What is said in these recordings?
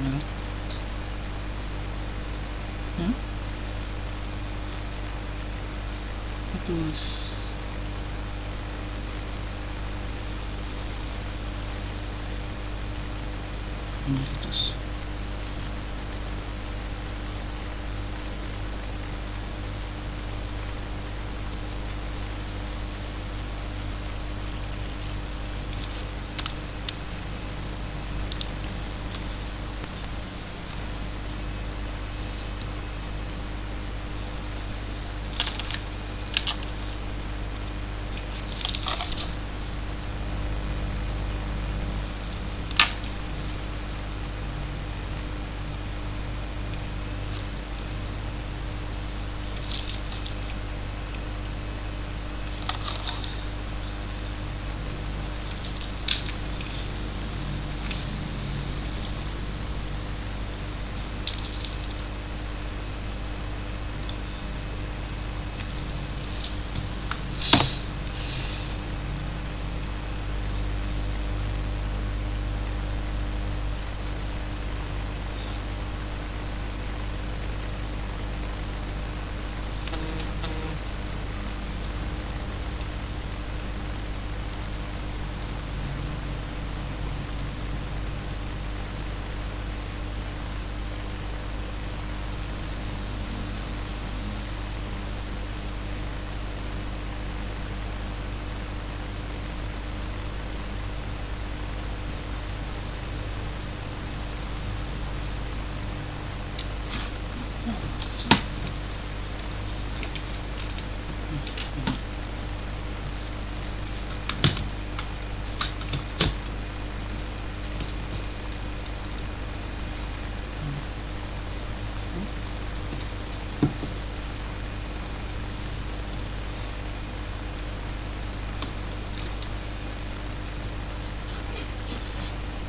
Benar. Hmm? Putus. Putus.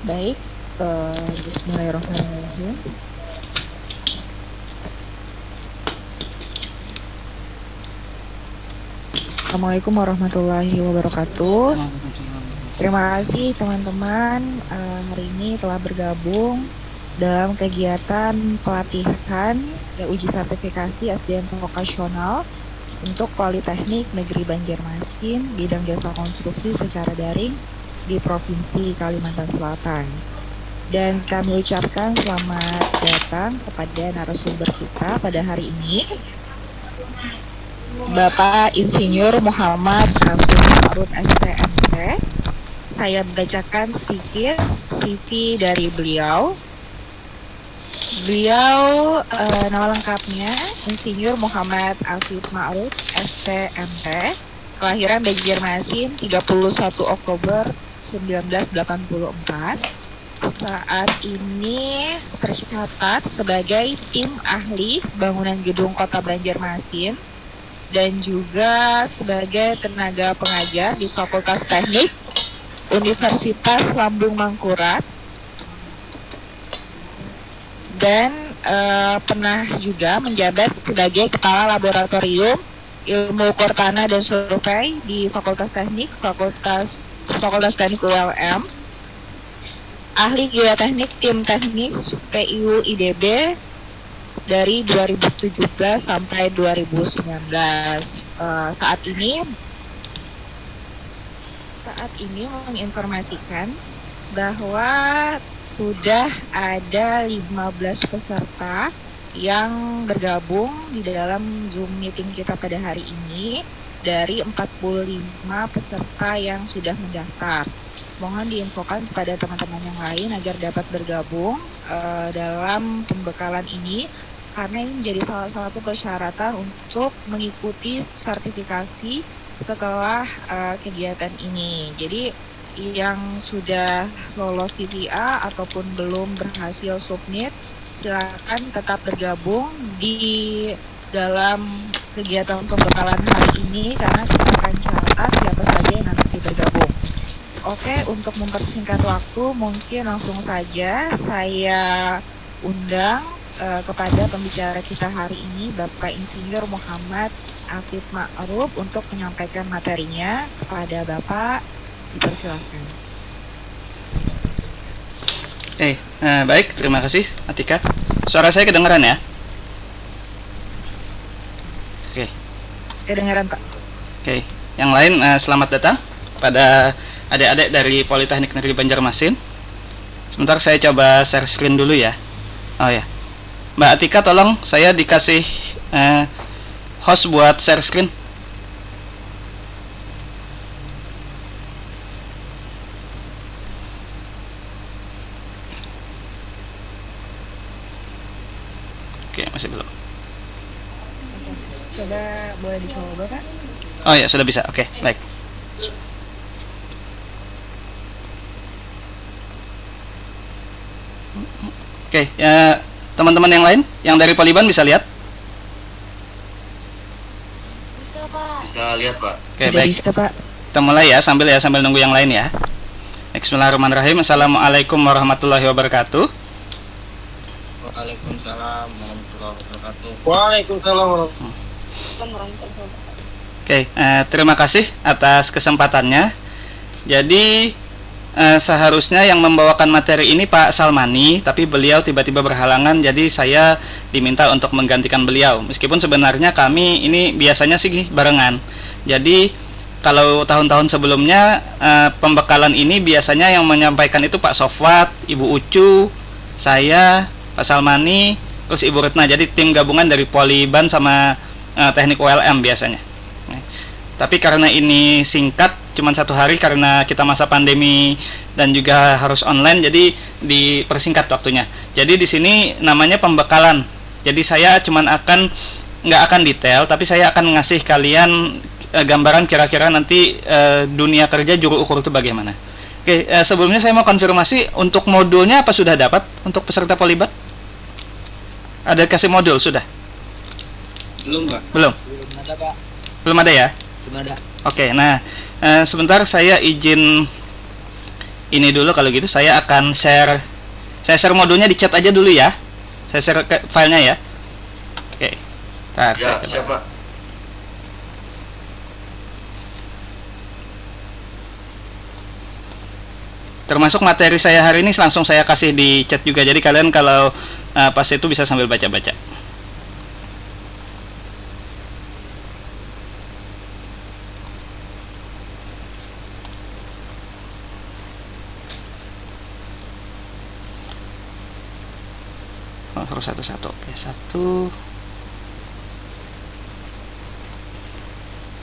Baik, bismillahirrahmanirrahim. Assalamualaikum warahmatullahi wabarakatuh. Terima kasih teman-teman hari ini telah bergabung dalam kegiatan pelatihan uji sertifikasi SDM vokasional untuk Politeknik Negeri Banjarmasin bidang jasa konstruksi secara daring di Provinsi Kalimantan Selatan. Dan kami ucapkan selamat datang kepada narasumber kita pada hari ini, Bapak Insinyur Muhammad Abdul Ma'ruf STMT. Saya bacakan sedikit CV dari beliau. Beliau nama lengkapnya Insinyur Muhammad Afif Ma'ruf STMT, kelahiran Banjarmasin 31 Oktober 1984. Saat ini tercatat sebagai tim ahli bangunan gedung Kota Banjarmasin dan juga sebagai tenaga pengajar di Fakultas Teknik Universitas Lambung Mangkurat, dan pernah juga menjabat sebagai Kepala Laboratorium Ilmu Kortana dan Survei di Fakultas Teknik Teknik ULM, ahli geoteknik tim teknis PIU IDB dari 2017 sampai 2019. Saat ini menginformasikan bahwa sudah ada 15 peserta yang bergabung di dalam Zoom meeting kita pada hari ini dari 45 peserta yang sudah mendaftar. Mohon diinfokan kepada teman-teman yang lain agar dapat bergabung dalam pembekalan ini, karena ini menjadi salah satu persyaratan untuk mengikuti sertifikasi setelah kegiatan ini. Jadi yang sudah lolos TVA ataupun belum berhasil submit, silakan tetap bergabung di dalam kegiatan pembekalan hari ini, karena kita akan catat siapa saja yang nanti bergabung. Oke, untuk mempersingkat waktu, mungkin langsung saja saya undang kepada pembicara kita hari ini, Bapak Insinyur Muhammad Afif Ma'ruf, untuk menyampaikan materinya. Kepada Bapak, dipersilakan. Baik, terima kasih Atika. Suara saya kedengaran ya? Oke. Kedengaran Pak. Oke, yang lain selamat datang pada adik-adik dari Politeknik Negeri Banjarmasin. Sebentar saya coba share screen dulu ya. Oh ya, Mbak Atika tolong saya dikasih host buat share screen. Oke, masih belum. Coba boleh dicoba Pak? Oh ya, sudah bisa. Oke, baik. Oke, ya teman-teman yang lain yang dari Poliban bisa lihat? Bisa Pak. Bisa lihat Pak. Oke, Sudah baik. bisa Pak. Kita mulai ya sambil nunggu yang lain ya. Bismillahirrahmanirrahim. Assalamualaikum warahmatullahi wabarakatuh. Waalaikumsalam warahmatullahi wabarakatuh. Waalaikumsalam warahmatullahi Oke, terima kasih atas kesempatannya. Jadi seharusnya yang membawakan materi ini Pak Salmani, tapi beliau tiba-tiba berhalangan, jadi saya diminta untuk menggantikan beliau. Meskipun sebenarnya kami ini biasanya sih barengan. Jadi kalau tahun-tahun sebelumnya pembekalan ini biasanya yang menyampaikan itu Pak Sofwat, Ibu Ucu, saya, Pak Salmani, terus Ibu Retna. Jadi tim gabungan dari Poliban sama teknik ULM biasanya. Tapi karena ini singkat, cuma 1 hari karena kita masa pandemi dan juga harus online, jadi dipersingkat waktunya. Jadi di sini namanya pembekalan. Jadi saya nggak akan detail, tapi saya akan ngasih kalian gambaran kira-kira nanti dunia kerja juru ukur itu bagaimana. Oke, sebelumnya saya mau konfirmasi untuk modulnya apa sudah dapat untuk peserta Polibat? Ada kasih modul sudah? Belum Pak. Belum. Belum ada Pak. Belum ada ya? Belum ada. Oke, nah sebentar saya izin ini dulu. Kalau gitu saya akan share modulnya di chat aja dulu ya. Saya share filenya ya. Oke. Nah, Ya, siapa? termasuk materi saya hari ini langsung saya kasih di chat juga. Jadi kalian kalau pas itu bisa sambil baca-baca. Harus satu-satu. Oke, satu.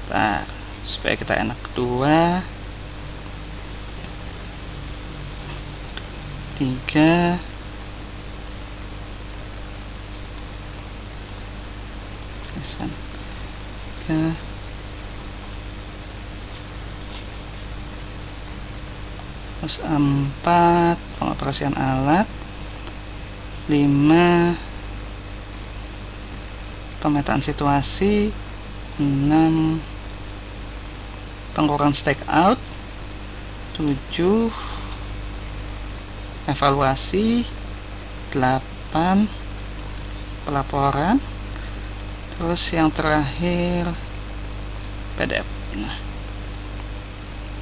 Bentar, supaya kita enak. 2 3 tulisan 3 terus 4 pengoperasian alat, 5 pemetaan situasi, 6 pengukuran stake out, 7 evaluasi, 8 pelaporan, terus yang terakhir PDF.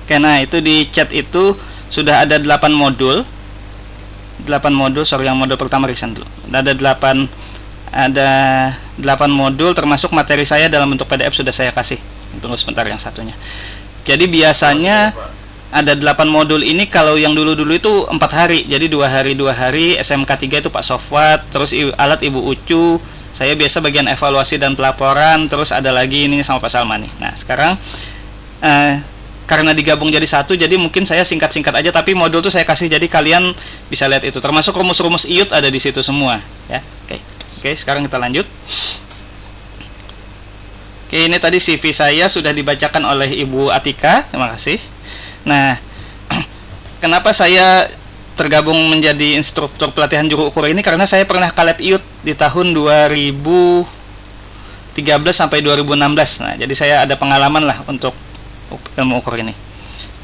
Oke, nah itu di chat itu sudah ada 8 modul. Sorry, yang modul pertama resign dulu. Ada 8 modul termasuk materi saya dalam bentuk PDF sudah saya kasih. Tunggu sebentar yang satunya. Jadi biasanya ada 8 modul ini, kalau yang dulu-dulu itu 4 hari. Jadi 2 hari SMK 3 itu Pak Sofwat, terus alat Ibu Ucu, saya biasa bagian evaluasi dan pelaporan, terus ada lagi ini sama Pak Salmani. Nah, sekarang karena digabung jadi satu, jadi mungkin saya singkat-singkat aja, tapi modul tuh saya kasih jadi kalian bisa lihat itu. Termasuk rumus-rumus IUT ada di situ semua, ya. Oke, sekarang kita lanjut. Oke, ini tadi CV saya sudah dibacakan oleh Ibu Atika, terima kasih. Nah, kenapa saya tergabung menjadi instruktur pelatihan juru ukur ini? Karena saya pernah kalep IUT di tahun 2013 sampai 2016. Nah, jadi saya ada pengalaman lah untuk ilmu ukur ini.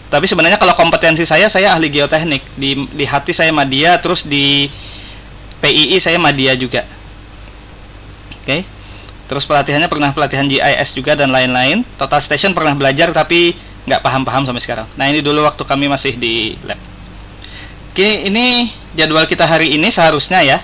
Tapi sebenarnya kalau kompetensi saya ahli geoteknik. Di hati saya Madya, terus di PII saya Madya juga. Oke. Terus pelatihannya pernah pelatihan GIS juga dan lain-lain. Total Station pernah belajar tapi nggak paham-paham sampai sekarang. Nah, ini dulu waktu kami masih di lab. Oke, ini jadwal kita hari ini seharusnya ya.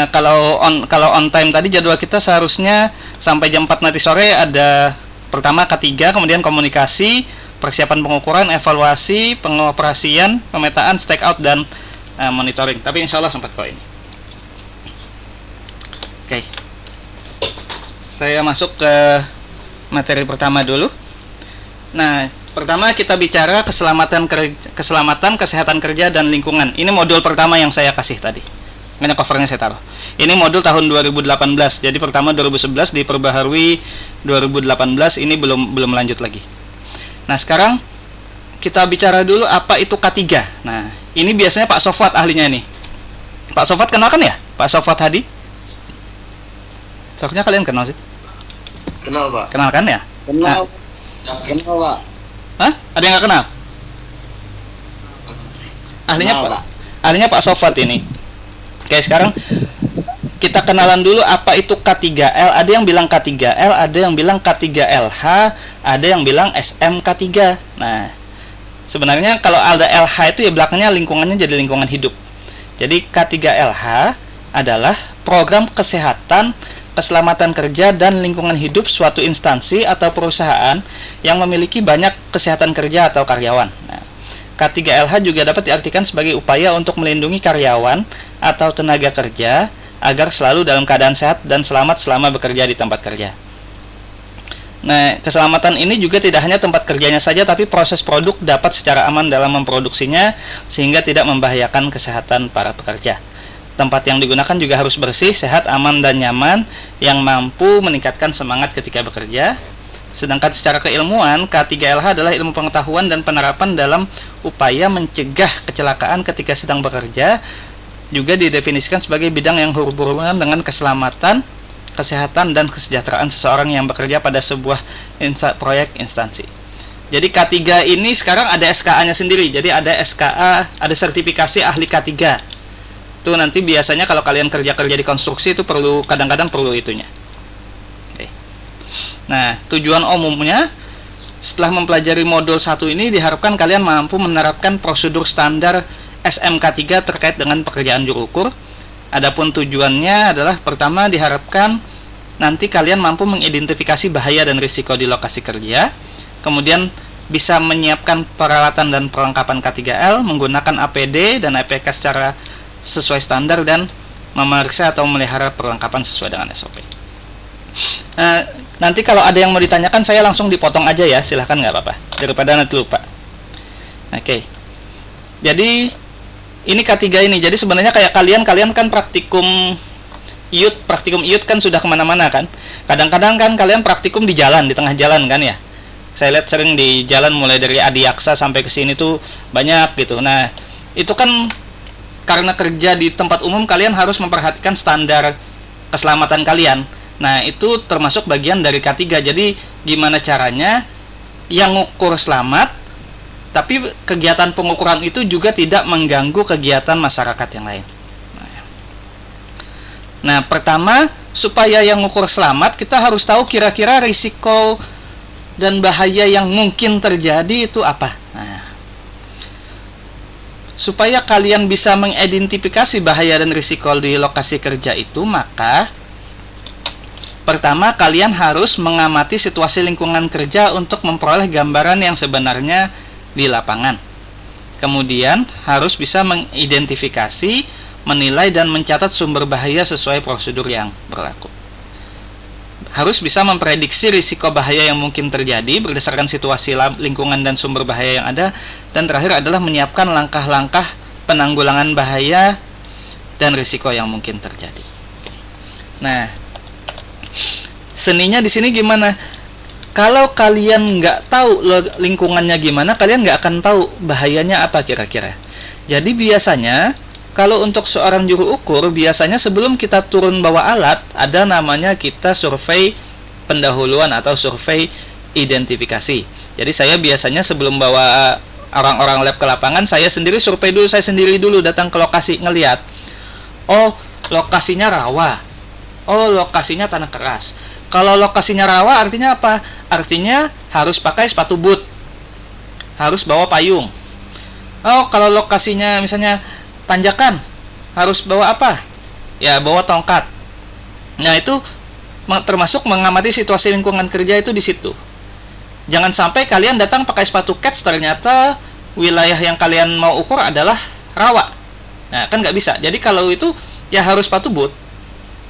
Kalau on time tadi jadwal kita seharusnya sampai jam 4 nanti sore ada pertama K3, kemudian komunikasi, persiapan pengukuran, evaluasi, pengoperasian, pemetaan, stake out, dan monitoring. Tapi insya Allah sempat kok ini. Oke. Saya masuk ke materi pertama dulu. Nah, pertama kita bicara keselamatan, kesehatan kerja dan lingkungan. Ini modul pertama yang saya kasih tadi. Ini covernya saya taruh. Ini modul tahun 2018. Jadi pertama 2011 diperbaharui 2018, ini belum lanjut lagi. Nah, sekarang kita bicara dulu apa itu K3. Nah, ini biasanya Pak Sofwat ahlinya nih. Pak Sofwat kenal kan ya? Pak Sofwat Hadi. Soalnya kalian kenal sih? Kenal, Pak. Kenal kan ya? Kenal. Nah. Kenal, Pak. Hah? Ada yang nggak kenal? Ahlinya Kenal, Pak. Pak. Ahlinya Pak Sofwat ini. Oke, sekarang kita kenalan dulu apa itu K3L. Ada yang bilang K3L, ada yang bilang K3LH, ada yang bilang SMK3. Nah, sebenarnya kalau ada LH itu ya belakangnya lingkungannya jadi lingkungan hidup. Jadi K3LH adalah program kesehatan, keselamatan kerja dan lingkungan hidup suatu instansi atau perusahaan yang memiliki banyak kesehatan kerja atau karyawan. Nah, K3LH juga dapat diartikan sebagai upaya untuk melindungi karyawan atau tenaga kerja agar selalu dalam keadaan sehat dan selamat selama bekerja di tempat kerja. Nah, keselamatan ini juga tidak hanya tempat kerjanya saja, tapi proses produk dapat secara aman dalam memproduksinya sehingga tidak membahayakan kesehatan para pekerja. Tempat yang digunakan juga harus bersih, sehat, aman, dan nyaman yang mampu meningkatkan semangat ketika bekerja. Sedangkan secara keilmuan, K3LH adalah ilmu pengetahuan dan penerapan dalam upaya mencegah kecelakaan ketika sedang bekerja. Juga didefinisikan sebagai bidang yang berhubungan dengan keselamatan, kesehatan, dan kesejahteraan seseorang yang bekerja pada sebuah proyek instansi. Jadi K3 ini sekarang ada SKA-nya sendiri. Jadi ada SKA, ada sertifikasi ahli K3. Itu nanti biasanya kalau kalian kerja di konstruksi itu kadang-kadang perlu itunya. Oke. Nah, tujuan umumnya setelah mempelajari modul 1 ini diharapkan kalian mampu menerapkan prosedur standar SMK3 terkait dengan pekerjaan juru ukur. Adapun tujuannya adalah pertama diharapkan nanti kalian mampu mengidentifikasi bahaya dan risiko di lokasi kerja. Kemudian bisa menyiapkan peralatan dan perlengkapan K3L menggunakan APD dan APK secara sesuai standar dan memeriksa atau memelihara perlengkapan sesuai dengan SOP. Nanti kalau ada yang mau ditanyakan saya langsung dipotong aja ya, silahkan, nggak apa-apa, daripada nanti lupa. Oke. Jadi ini K3 ini, jadi sebenarnya kayak kalian kan praktikum IUT kan sudah kemana-mana kan. Kadang-kadang kan kalian praktikum di jalan, di tengah jalan kan ya. Saya lihat sering di jalan mulai dari Adiaksa sampai ke sini tuh banyak gitu. Nah, itu kan karena kerja di tempat umum kalian harus memperhatikan standar keselamatan kalian. Nah, itu termasuk bagian dari K3. Jadi gimana caranya yang ngukur selamat, tapi kegiatan pengukuran itu juga tidak mengganggu kegiatan masyarakat yang lain. Nah, pertama, supaya yang ngukur selamat, kita harus tahu kira-kira risiko dan bahaya yang mungkin terjadi itu apa. Nah, supaya kalian bisa mengidentifikasi bahaya dan risiko di lokasi kerja itu, maka pertama kalian harus mengamati situasi lingkungan kerja untuk memperoleh gambaran yang sebenarnya di lapangan. Kemudian harus bisa mengidentifikasi, menilai dan mencatat sumber bahaya sesuai prosedur yang berlaku. Harus bisa memprediksi risiko bahaya yang mungkin terjadi berdasarkan situasi lingkungan dan sumber bahaya yang ada. Dan terakhir adalah menyiapkan langkah-langkah penanggulangan bahaya dan risiko yang mungkin terjadi. Nah, seninya di sini gimana? Kalau kalian nggak tahu lingkungannya gimana, kalian nggak akan tahu bahayanya apa kira-kira. Jadi biasanya kalau untuk seorang juru ukur, biasanya sebelum kita turun bawa alat, ada namanya kita survei pendahuluan atau survei identifikasi. Jadi saya biasanya sebelum bawa orang-orang lab ke lapangan, saya sendiri survei dulu, saya sendiri dulu datang ke lokasi ngelihat. Oh, lokasinya rawa. Oh, lokasinya tanah keras. Kalau lokasinya rawa artinya apa? Artinya harus pakai sepatu boot. Harus bawa payung. Oh, kalau lokasinya misalnya tanjakan, harus bawa apa? Ya, bawa tongkat. Nah, itu termasuk mengamati situasi lingkungan kerja itu di situ. Jangan sampai kalian datang pakai sepatu kets, ternyata wilayah yang kalian mau ukur adalah rawa. Nah, kan nggak bisa. Jadi kalau itu ya harus sepatu boot.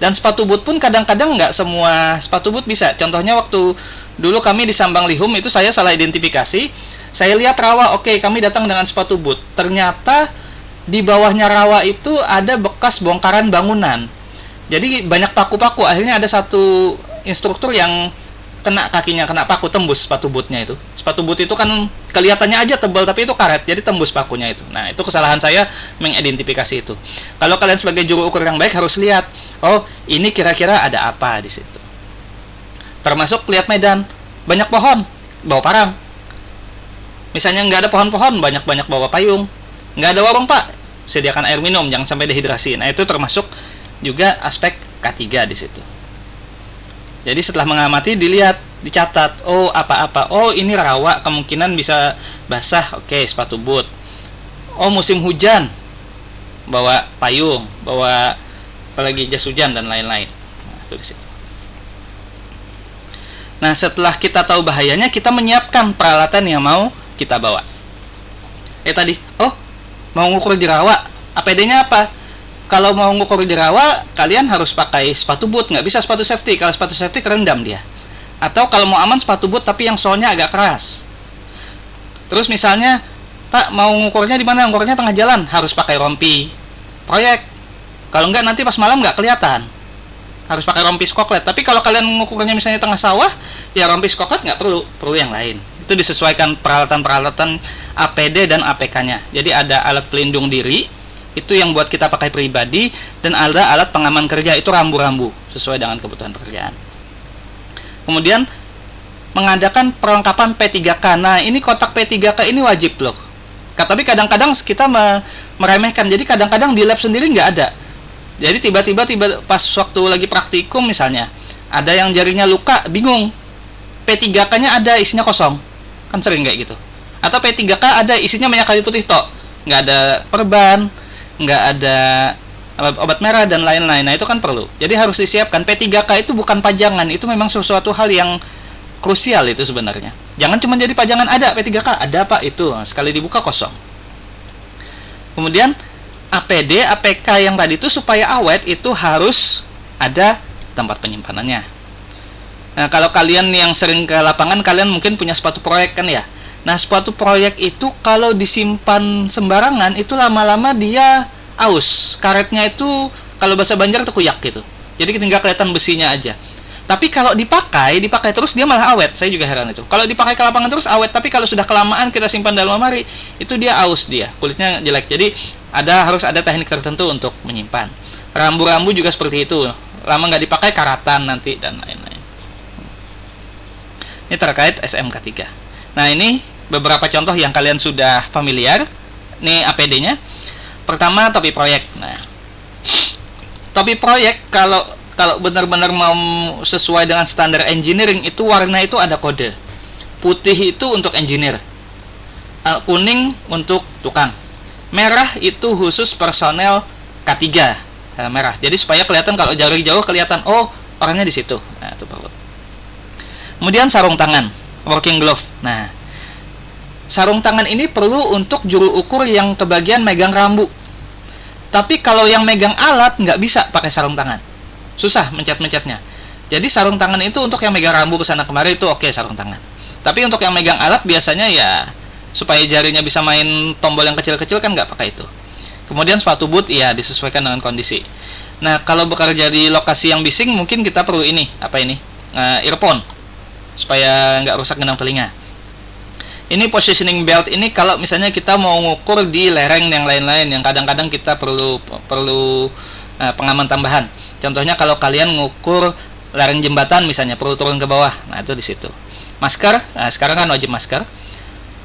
Dan sepatu boot pun kadang-kadang nggak semua sepatu boot bisa. Contohnya waktu dulu kami di Sambang Lihum itu saya salah identifikasi. Saya lihat rawa, oke, kami datang dengan sepatu boot. Ternyata di bawahnya rawa itu ada bekas bongkaran bangunan. Jadi banyak paku-paku. Akhirnya ada satu instruktur yang kena kakinya, kena paku, tembus sepatu bootnya itu. Sepatu boot itu kan kelihatannya aja tebal, tapi itu karet, jadi tembus pakunya itu. Nah, itu kesalahan saya mengidentifikasi itu. Kalau kalian sebagai juru ukur yang baik harus lihat, oh, ini kira-kira ada apa di situ. Termasuk lihat medan, banyak pohon, bawa parang. Misalnya nggak ada pohon-pohon, banyak-banyak bawa payung. Nggak ada warung, Pak, sediakan air minum, jangan sampai dehidrasi. Nah, itu termasuk juga aspek K3 di situ. Jadi setelah mengamati dilihat, dicatat, oh apa-apa, oh ini rawa, kemungkinan bisa basah, oke, sepatu boot. Oh musim hujan, bawa payung, bawa apalagi jas hujan dan lain-lain. Nah, itu di situ. Nah, setelah kita tahu bahayanya, kita menyiapkan peralatan yang mau kita bawa. Tadi, oh mau ngukur di rawa, APD-nya apa? Kalau mau ngukur di rawa, kalian harus pakai sepatu boot, nggak bisa sepatu safety. Kalau sepatu safety kerendam dia. Atau kalau mau aman sepatu boot tapi yang solnya agak keras. Terus misalnya, Pak mau ngukurnya di mana? Ngukurnya tengah jalan, harus pakai rompi proyek. Kalau nggak nanti pas malam nggak kelihatan. Harus pakai rompi skoklet. Tapi kalau kalian ngukurnya misalnya tengah sawah, ya rompi skoklet nggak perlu yang lain. Itu disesuaikan peralatan-peralatan APD dan APK-nya. Jadi ada alat pelindung diri, itu yang buat kita pakai pribadi, dan ada alat pengaman kerja, itu rambu-rambu sesuai dengan kebutuhan pekerjaan. Kemudian mengadakan perlengkapan P3K. Nah, ini kotak P3K ini wajib loh. Tapi kadang-kadang kita meremehkan. Jadi kadang-kadang di lab sendiri nggak ada. Jadi tiba-tiba pas waktu lagi praktikum misalnya, ada yang jarinya luka, bingung. P3K-nya ada, isinya kosong. Kan sering kayak gitu. Atau P3K ada, isinya minyak kayu putih tok. Nggak ada perban, nggak ada obat merah dan lain-lain. Nah, itu kan perlu. Jadi harus disiapkan. P3K itu bukan pajangan, itu memang sesuatu hal yang krusial itu sebenarnya. Jangan cuma jadi pajangan, ada P3K, ada Pak, itu sekali dibuka kosong. Kemudian APD, APK yang tadi itu supaya awet itu harus ada tempat penyimpanannya. Nah, kalau kalian yang sering ke lapangan, kalian mungkin punya sepatu proyek kan ya. Nah, sepatu proyek itu kalau disimpan sembarangan, itu lama-lama dia aus. Karetnya itu, kalau bahasa Banjar itu kuyak gitu. Jadi tinggal kelihatan besinya aja. Tapi kalau dipakai terus dia malah awet. Saya juga heran itu. Kalau dipakai ke lapangan terus awet, tapi kalau sudah kelamaan kita simpan dalam lemari, itu dia aus dia. Kulitnya jelek. Jadi harus ada teknik tertentu untuk menyimpan. Rambu-rambu juga seperti itu. Lama nggak dipakai karatan nanti dan lain-lain. Ini terkait SMK 3. Nah, ini beberapa contoh yang kalian sudah familiar. Ini APD-nya. Pertama, topi proyek. Nah, topi proyek kalau benar-benar mau sesuai dengan standar engineering, itu warna itu ada kode. Putih itu untuk engineer, kuning untuk tukang, merah itu khusus personel K3, merah. Jadi supaya kelihatan, kalau jauh-jauh kelihatan, oh orangnya di situ. Nah, itu perlu. Kemudian sarung tangan, working glove. Nah, sarung tangan ini perlu untuk juru ukur yang kebagian megang rambu. Tapi kalau yang megang alat nggak bisa pakai sarung tangan, susah mencet-mencetnya. Jadi sarung tangan itu untuk yang megang rambu kesana kemari itu oke, sarung tangan. Tapi untuk yang megang alat biasanya ya supaya jarinya bisa main tombol yang kecil-kecil kan nggak pakai itu. Kemudian sepatu boot ya disesuaikan dengan kondisi. Nah, kalau bekerja di lokasi yang bising mungkin kita perlu ini, earphone supaya nggak rusak gendang telinga. Ini positioning belt ini kalau misalnya kita mau ngukur di lereng yang lain-lain yang kadang-kadang kita perlu pengaman tambahan. Contohnya kalau kalian ngukur lereng jembatan misalnya perlu turun ke bawah. Nah, itu di situ. Masker, nah sekarang kan wajib masker.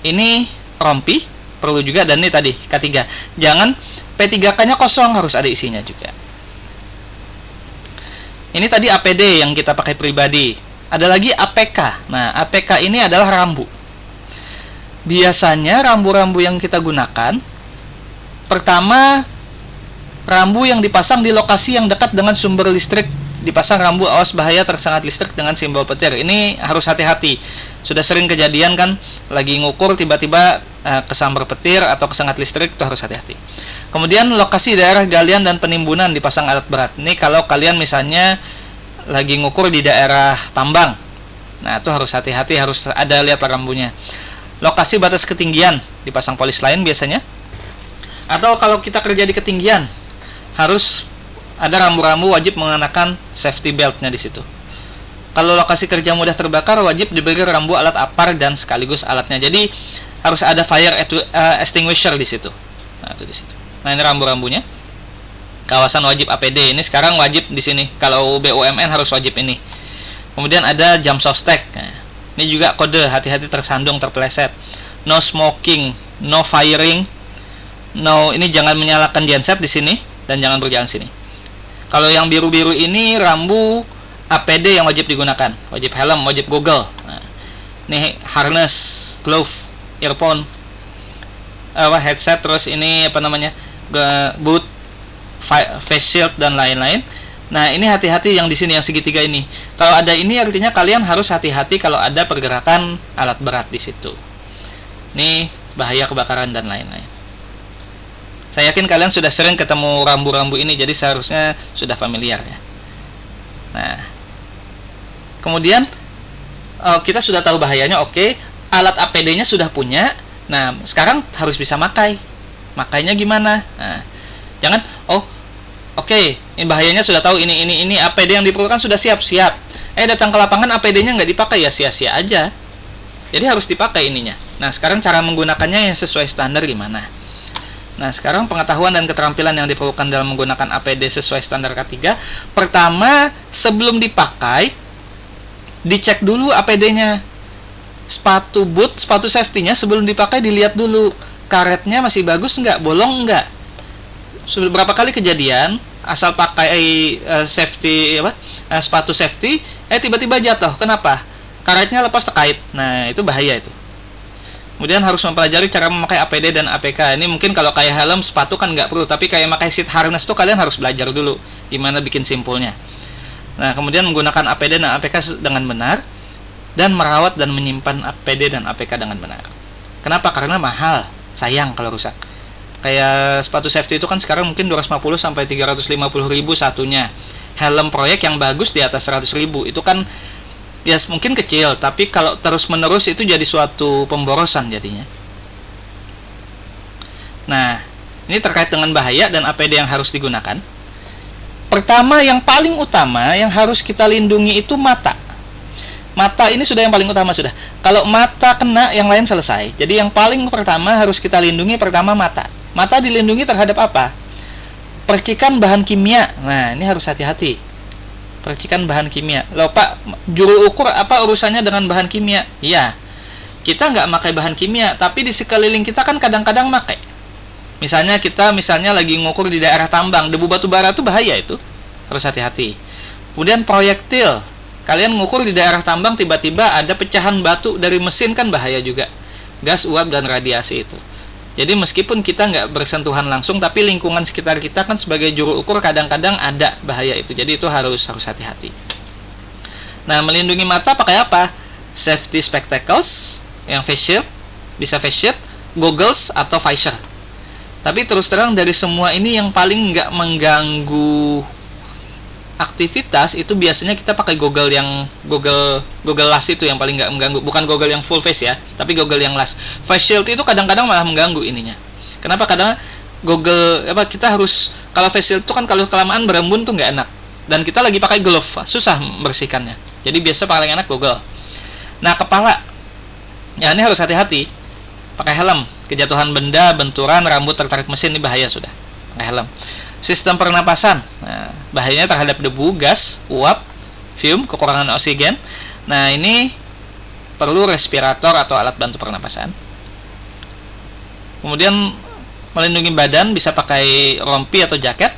Ini rompi perlu juga, dan ini tadi K3. Jangan P3K-nya kosong, harus ada isinya juga. Ini tadi APD yang kita pakai pribadi. Ada lagi APK. Nah, APK ini adalah rambu. Biasanya rambu-rambu yang kita gunakan, pertama rambu yang dipasang di lokasi yang dekat dengan sumber listrik. Dipasang rambu awas bahaya tersengat listrik dengan simbol petir. Ini harus hati-hati. Sudah sering kejadian kan, lagi ngukur tiba-tiba kesambar petir atau kesengat listrik, itu harus hati-hati. Kemudian lokasi daerah galian dan penimbunan dipasang alat berat. Ini kalau kalian misalnya lagi ngukur di daerah tambang, nah itu harus hati-hati, harus ada lihat rambunya. Lokasi batas ketinggian dipasang polis lain biasanya. Atau kalau kita kerja di ketinggian, harus ada rambu-rambu wajib mengenakan safety beltnya di situ. Kalau lokasi kerja mudah terbakar, wajib diberi rambu alat apar dan sekaligus alatnya. Jadi harus ada fire extinguisher di situ. Nah, itu di situ. Nah, ini rambu-rambunya. Kawasan wajib APD ini sekarang wajib di sini. Kalau BUMN harus wajib ini. Kemudian ada jam sostek. Nah, ini juga kode, hati-hati tersandung, terpeleset. No smoking, no firing. No, ini jangan menyalakan genset di sini dan jangan berjalan sini. Kalau yang biru-biru ini rambu APD yang wajib digunakan, wajib helm, wajib goggle. Nah, ini harness, glove, earphone, headset, terus ini apa namanya, boot, face shield dan lain-lain. Nah, ini hati-hati yang di sini yang segitiga ini. Kalau ada ini artinya kalian harus hati-hati kalau ada pergerakan alat berat di situ. Ini bahaya kebakaran dan lain-lain. Saya yakin kalian sudah sering ketemu rambu-rambu ini, jadi seharusnya sudah familiar ya. Nah, kemudian kita sudah tahu bahayanya, oke. Alat APD-nya sudah punya. Nah, sekarang harus bisa makai. Makainya gimana? Nah, jangan oke, ini bahayanya sudah tahu, ini APD yang diperlukan sudah siap. Datang ke lapangan APD-nya nggak dipakai, ya sia-sia aja. Jadi harus dipakai ininya. Nah, sekarang cara menggunakannya yang sesuai standar gimana? Nah, sekarang pengetahuan dan keterampilan yang diperlukan dalam menggunakan APD sesuai standar K3. Pertama, sebelum dipakai, dicek dulu APD-nya. Sepatu boot, sepatu safety-nya sebelum dipakai dilihat dulu. Karetnya masih bagus nggak? Bolong nggak? Beberapa kali kejadian, asal pakai sepatu safety, tiba-tiba jatuh. Kenapa? Karetnya lepas terkait. Nah, itu bahaya itu. Kemudian harus mempelajari cara memakai APD dan APK. Ini mungkin kalau kayak helm, sepatu kan nggak perlu, tapi kayak pakai seat harness tuh kalian harus belajar dulu gimana bikin simpulnya. Nah, kemudian menggunakan APD dan APK dengan benar, dan merawat dan menyimpan APD dan APK dengan benar. Kenapa? Karena mahal, sayang kalau rusak. Kayak sepatu safety itu kan sekarang mungkin 250 sampai 350 ribu satunya. Helm proyek yang bagus di atas 100 ribu. Itu kan ya mungkin kecil, tapi kalau terus-menerus itu jadi suatu pemborosan jadinya. Nah, ini terkait dengan bahaya dan APD yang harus digunakan. Pertama, yang paling utama yang harus kita lindungi itu mata. Mata ini sudah yang paling utama sudah. Kalau mata kena, yang lain selesai. Jadi yang paling pertama harus kita lindungi pertama mata. Mata dilindungi terhadap apa? Percikan bahan kimia. Nah, ini harus hati-hati. Percikan bahan kimia. Loh Pak, juru ukur apa urusannya dengan bahan kimia? Iya, kita nggak pakai bahan kimia, tapi di sekeliling kita kan kadang-kadang pakai. Misalnya kita lagi ngukur di daerah tambang, debu batu bara itu bahaya itu, harus hati-hati. Kemudian proyektil, kalian ngukur di daerah tambang tiba-tiba ada pecahan batu dari mesin kan bahaya juga, gas uap dan radiasi itu. Jadi meskipun kita nggak bersentuhan langsung, tapi lingkungan sekitar kita kan sebagai juru ukur kadang-kadang ada bahaya itu. Jadi itu harus hati-hati. Nah, melindungi mata pakai apa? Safety spectacles, yang face shield, bisa face shield, goggles atau visor. Tapi terus terang dari semua ini yang paling nggak mengganggu aktivitas itu biasanya kita pakai goggle las itu yang paling nggak mengganggu, bukan goggle yang full face ya, tapi goggle yang las. Face shield itu kadang-kadang malah mengganggu ininya. Kenapa? Kadang goggle kita harus, kalau face shield itu kan kalau kelamaan berembun tuh nggak enak, dan kita lagi pakai glove susah membersihkannya. Jadi biasa paling enak goggle. Nah, kepala, ya ini harus hati-hati. Pakai helm, kejatuhan benda, benturan, rambut tertarik mesin ini bahaya sudah. Pakai helm. Sistem pernapasan, nah, bahayanya terhadap debu, gas, uap, fume, kekurangan oksigen. Nah, ini perlu respirator atau alat bantu pernapasan. Kemudian melindungi badan bisa pakai rompi atau jaket.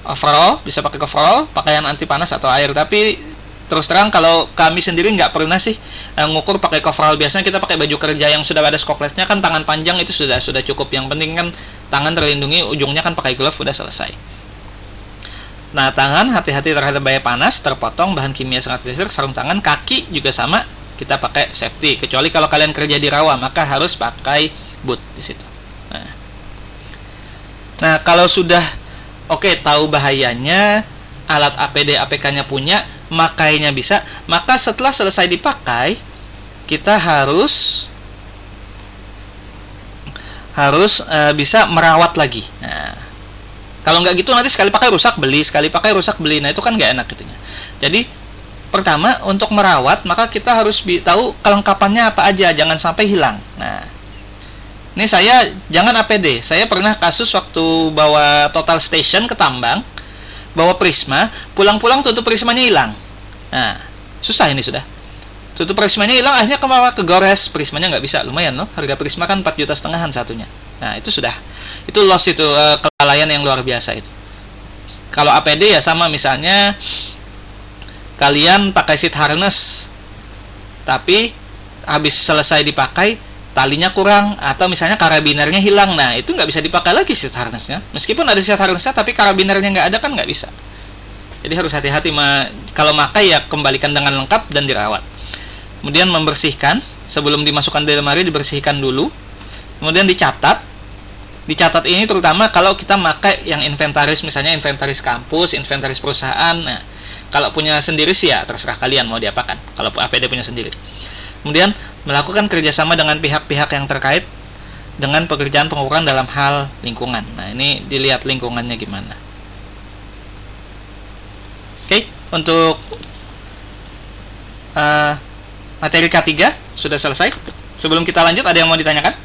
Overall bisa pakai coverall, pakaian anti panas atau air. Tapi terus terang kalau kami sendiri nggak pernah sih ngukur pakai coverall. Biasanya kita pakai baju kerja yang sudah ada skokletnya kan, tangan panjang itu sudah cukup. Yang penting kan tangan terlindungi, ujungnya kan pakai glove, udah selesai. Nah, tangan hati-hati terhadap bahaya panas, terpotong, bahan kimia sangat listrik, sarung tangan, kaki juga sama, kita pakai safety. Kecuali kalau kalian kerja di rawa, maka harus pakai boot di situ. Nah, kalau sudah tahu bahayanya, alat APD APK-nya punya, makainya bisa, maka setelah selesai dipakai, kita harus bisa merawat lagi. Nah, kalau nggak gitu nanti sekali pakai rusak beli, sekali pakai rusak beli. Nah, itu kan nggak enak gitunya. Jadi pertama, untuk merawat maka kita harus tahu kelengkapannya apa aja, jangan sampai hilang. Nah, ini saya jangan APD. Saya pernah kasus waktu bawa Total Station ke tambang, bawa prisma, pulang-pulang tutup prismanya hilang. Nah, susah ini sudah. Tutup prismanya hilang, akhirnya kegores, prismanya nggak bisa. Lumayan loh, harga prisma kan 4,5 juta satunya. Nah, itu sudah, itu loss, itu kelalaian yang luar biasa itu. Kalau APD ya sama, misalnya kalian pakai seat harness, tapi habis selesai dipakai talinya kurang, atau misalnya karabinernya hilang, nah itu nggak bisa dipakai lagi seat harnessnya. Meskipun ada seat harnessnya, tapi karabinernya nggak ada, kan nggak bisa. Jadi harus hati-hati, kalau makai ya kembalikan dengan lengkap dan dirawat. Kemudian membersihkan, sebelum dimasukkan di lemari dibersihkan dulu. Kemudian dicatat. Dicatat ini terutama kalau kita pakai yang inventaris, misalnya inventaris kampus, inventaris perusahaan. Nah, kalau punya sendiri sih ya terserah kalian mau diapakan. Kalau APD punya sendiri. Kemudian melakukan kerjasama dengan pihak-pihak yang terkait dengan pekerjaan pengukuran dalam hal lingkungan. Nah, ini dilihat lingkungannya gimana. Oke, untuk materi K3 sudah selesai. Sebelum kita lanjut, ada yang mau ditanyakan?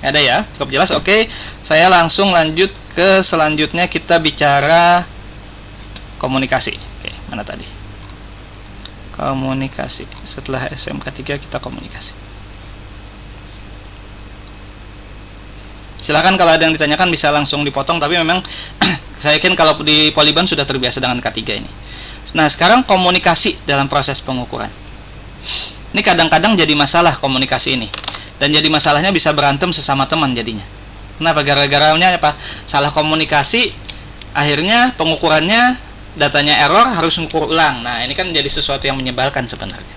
Ada ya? Cukup jelas? Oke, saya langsung lanjut ke selanjutnya, kita bicara komunikasi. Oke, mana tadi? Komunikasi. Setelah SMK 3 kita komunikasi. Silakan kalau ada yang ditanyakan bisa langsung dipotong, tapi memang saya yakin kalau di Poliban sudah terbiasa dengan K3 ini. Nah, sekarang komunikasi dalam proses pengukuran. Ini kadang-kadang jadi masalah komunikasi ini. Dan jadi masalahnya bisa berantem sesama teman jadinya. Kenapa? Gara-garanya apa? Salah komunikasi, akhirnya pengukurannya, datanya error, harus mengukur ulang. Nah, ini kan jadi sesuatu yang menyebalkan sebenarnya.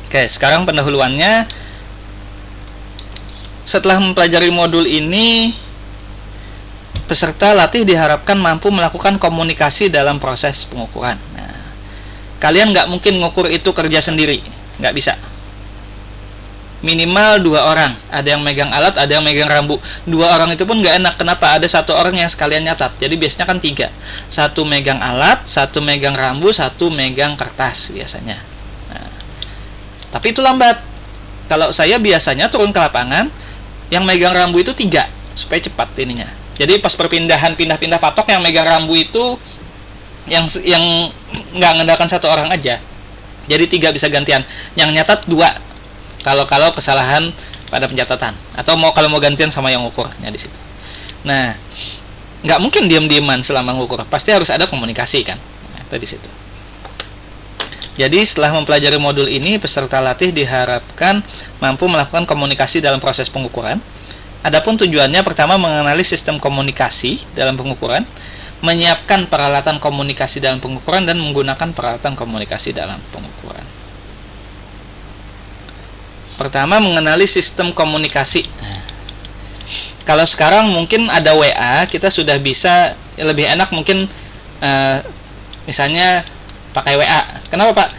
Oke, sekarang pendahuluannya. Setelah mempelajari modul ini, peserta latih diharapkan mampu melakukan komunikasi dalam proses pengukuran. Nah, kalian nggak mungkin ngukur itu kerja sendiri, nggak bisa. Minimal 2 orang, ada yang megang alat, ada yang megang rambu. 2 orang itu pun nggak enak. Kenapa? Ada 1 orang yang sekalian nyatat. Jadi biasanya kan 3. 1 megang alat, 1 megang rambu, 1 megang kertas biasanya. Nah, tapi itu lambat. Kalau saya biasanya turun ke lapangan, yang megang rambu itu 3 supaya cepat ininya. Jadi pas perpindahan pindah-pindah patok, yang megang rambu itu yang nggak mengandalkan 1 orang aja. Jadi 3 bisa gantian. Yang nyatat 2. Kalau kesalahan pada pencatatan, atau kalau mau gantian sama yang ngukurnya di situ. Nah, nggak mungkin diam-diaman selama ngukur. Pasti harus ada komunikasi kan. Nah, itu di situ. Jadi setelah mempelajari modul ini, peserta latih diharapkan mampu melakukan komunikasi dalam proses pengukuran. Adapun tujuannya, pertama mengenali sistem komunikasi dalam pengukuran, menyiapkan peralatan komunikasi dalam pengukuran, dan menggunakan peralatan komunikasi dalam pengukuran. Pertama, mengenali sistem komunikasi. Kalau sekarang mungkin ada WA, kita sudah bisa, lebih enak mungkin misalnya pakai WA. Kenapa, Pak?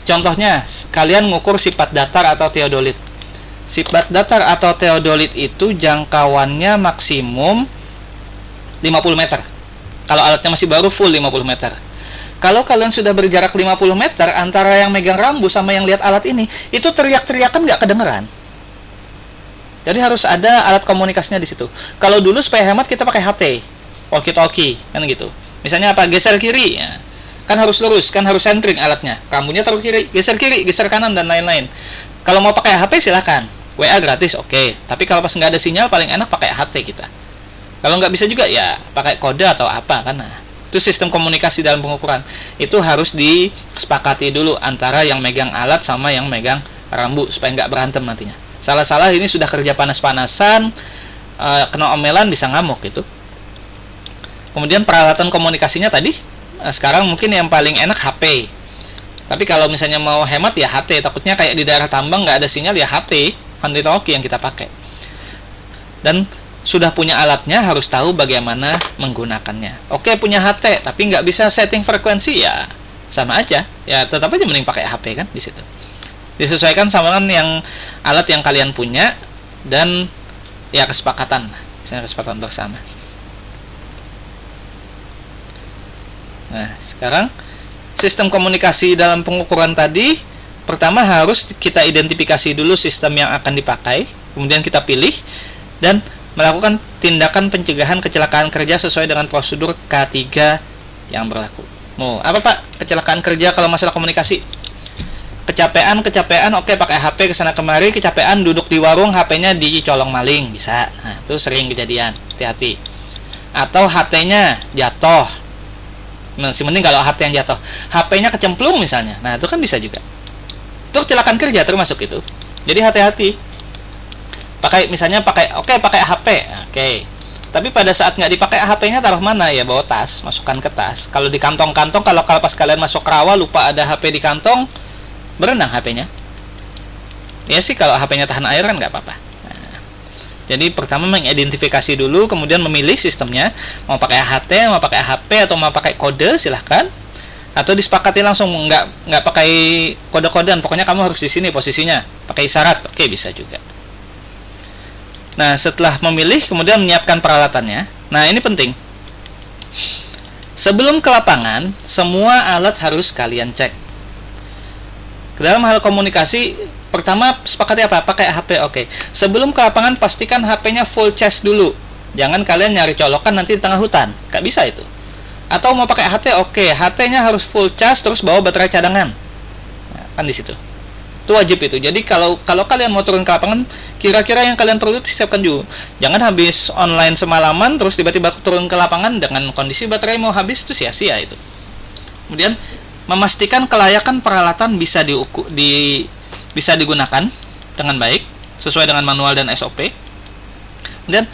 Contohnya, kalian ngukur sifat datar atau teodolit. Sifat datar atau teodolit itu jangkauannya maksimum 50 meter. Kalau alatnya masih baru, full 50 meter. Kalau kalian sudah berjarak 50 meter antara yang megang rambu sama yang lihat alat ini, itu teriak-teriakan nggak kedengeran. Jadi harus ada alat komunikasinya di situ. Kalau dulu supaya hemat kita pakai HT, walkie-talkie, kan gitu. Misalnya apa? Geser kiri, ya. Kan harus lurus, kan harus centering alatnya. Rambunya taruh kiri, geser kanan, dan lain-lain. Kalau mau pakai HP silahkan. WA gratis, oke. Tapi kalau pas nggak ada sinyal, paling enak pakai HT kita. Kalau nggak bisa juga, ya pakai kode atau apa, kan. Nah, itu sistem komunikasi dalam pengukuran. Itu harus disepakati dulu antara yang megang alat sama yang megang rambu supaya nggak berantem nantinya. Salah-salah ini sudah kerja panas-panasan, kena omelan bisa ngamuk gitu. Kemudian peralatan komunikasinya tadi, sekarang mungkin yang paling enak HP. Tapi kalau misalnya mau hemat ya HT, takutnya kayak di daerah tambang nggak ada sinyal ya HT, handi talkie yang kita pakai. Dan sudah punya alatnya harus tahu bagaimana menggunakannya. Oke, punya HT tapi nggak bisa setting frekuensi ya sama aja. Ya tetap aja mending pakai HP kan di situ. Disesuaikan sama yang alat yang kalian punya dan ya kesepakatan bersama. Nah, sekarang sistem komunikasi dalam pengukuran tadi, pertama harus kita identifikasi dulu sistem yang akan dipakai, kemudian kita pilih dan melakukan tindakan pencegahan kecelakaan kerja sesuai dengan prosedur K3 yang berlaku. Apa Pak kecelakaan kerja kalau masalah komunikasi? Kecapean, oke pakai HP kesana kemari, kecapean duduk di warung, HP-nya dicolong maling, bisa. Nah, itu sering kejadian, hati-hati. Atau HT-nya jatuh. Masih mending kalau HT yang jatuh. HP-nya kecemplung misalnya. Nah, itu kan bisa juga. Itu kecelakaan kerja termasuk itu. Jadi hati-hati. Pakai HP. Oke. Tapi pada saat nggak dipakai HP-nya taruh mana ya? Bawa tas, masukkan ke tas. Kalau di kantong-kantong, kalau pas kalian masuk rawa lupa ada HP di kantong, berenang HP-nya. Ya sih kalau HP-nya tahan air kan nggak apa-apa. Nah, jadi pertama mengidentifikasi dulu, kemudian memilih sistemnya. Mau pakai HT, mau pakai HP, atau mau pakai kode, silahkan. Atau disepakati langsung, nggak pakai kode-kodean. Pokoknya kamu harus di sini posisinya. Pakai isyarat, oke bisa juga. Nah, setelah memilih, kemudian menyiapkan peralatannya. Nah, ini penting. Sebelum ke lapangan, semua alat harus kalian cek. Dalam hal komunikasi, pertama sepakati apa? Pakai HP, oke. Sebelum ke lapangan, pastikan HP-nya full charge dulu. Jangan kalian nyari colokan nanti di tengah hutan. Nggak bisa itu. Atau mau pakai HT, oke. HT-nya harus full charge, terus bawa baterai cadangan. Nah, kan di situ. Itu wajib itu. Jadi kalau kalian mau turun ke lapangan, kira-kira yang kalian perlu siapkan juga. Jangan habis online semalaman terus tiba-tiba turun ke lapangan dengan kondisi baterai mau habis, itu sia-sia itu. Kemudian memastikan kelayakan peralatan bisa digunakan dengan baik sesuai dengan manual dan SOP. Kemudian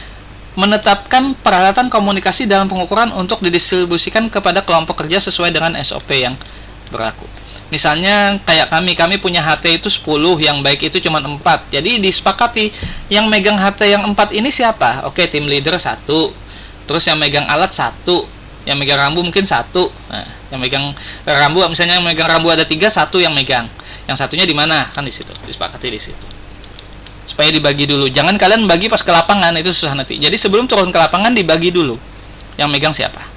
menetapkan peralatan komunikasi dalam pengukuran untuk didistribusikan kepada kelompok kerja sesuai dengan SOP yang berlaku. Misalnya kayak kami punya HT itu 10, yang baik itu cuma 4. Jadi disepakati yang megang HT yang 4 ini siapa? Oke, tim leader 1. Terus yang megang alat 1. Yang megang rambu mungkin 1. Nah, yang megang rambu misalnya yang megang rambu ada 3, 1 yang megang. Yang satunya di mana? Kan di situ. Disepakati di situ. Supaya dibagi dulu. Jangan kalian bagi pas ke lapangan, itu susah nanti. Jadi sebelum turun ke lapangan dibagi dulu. Yang megang siapa?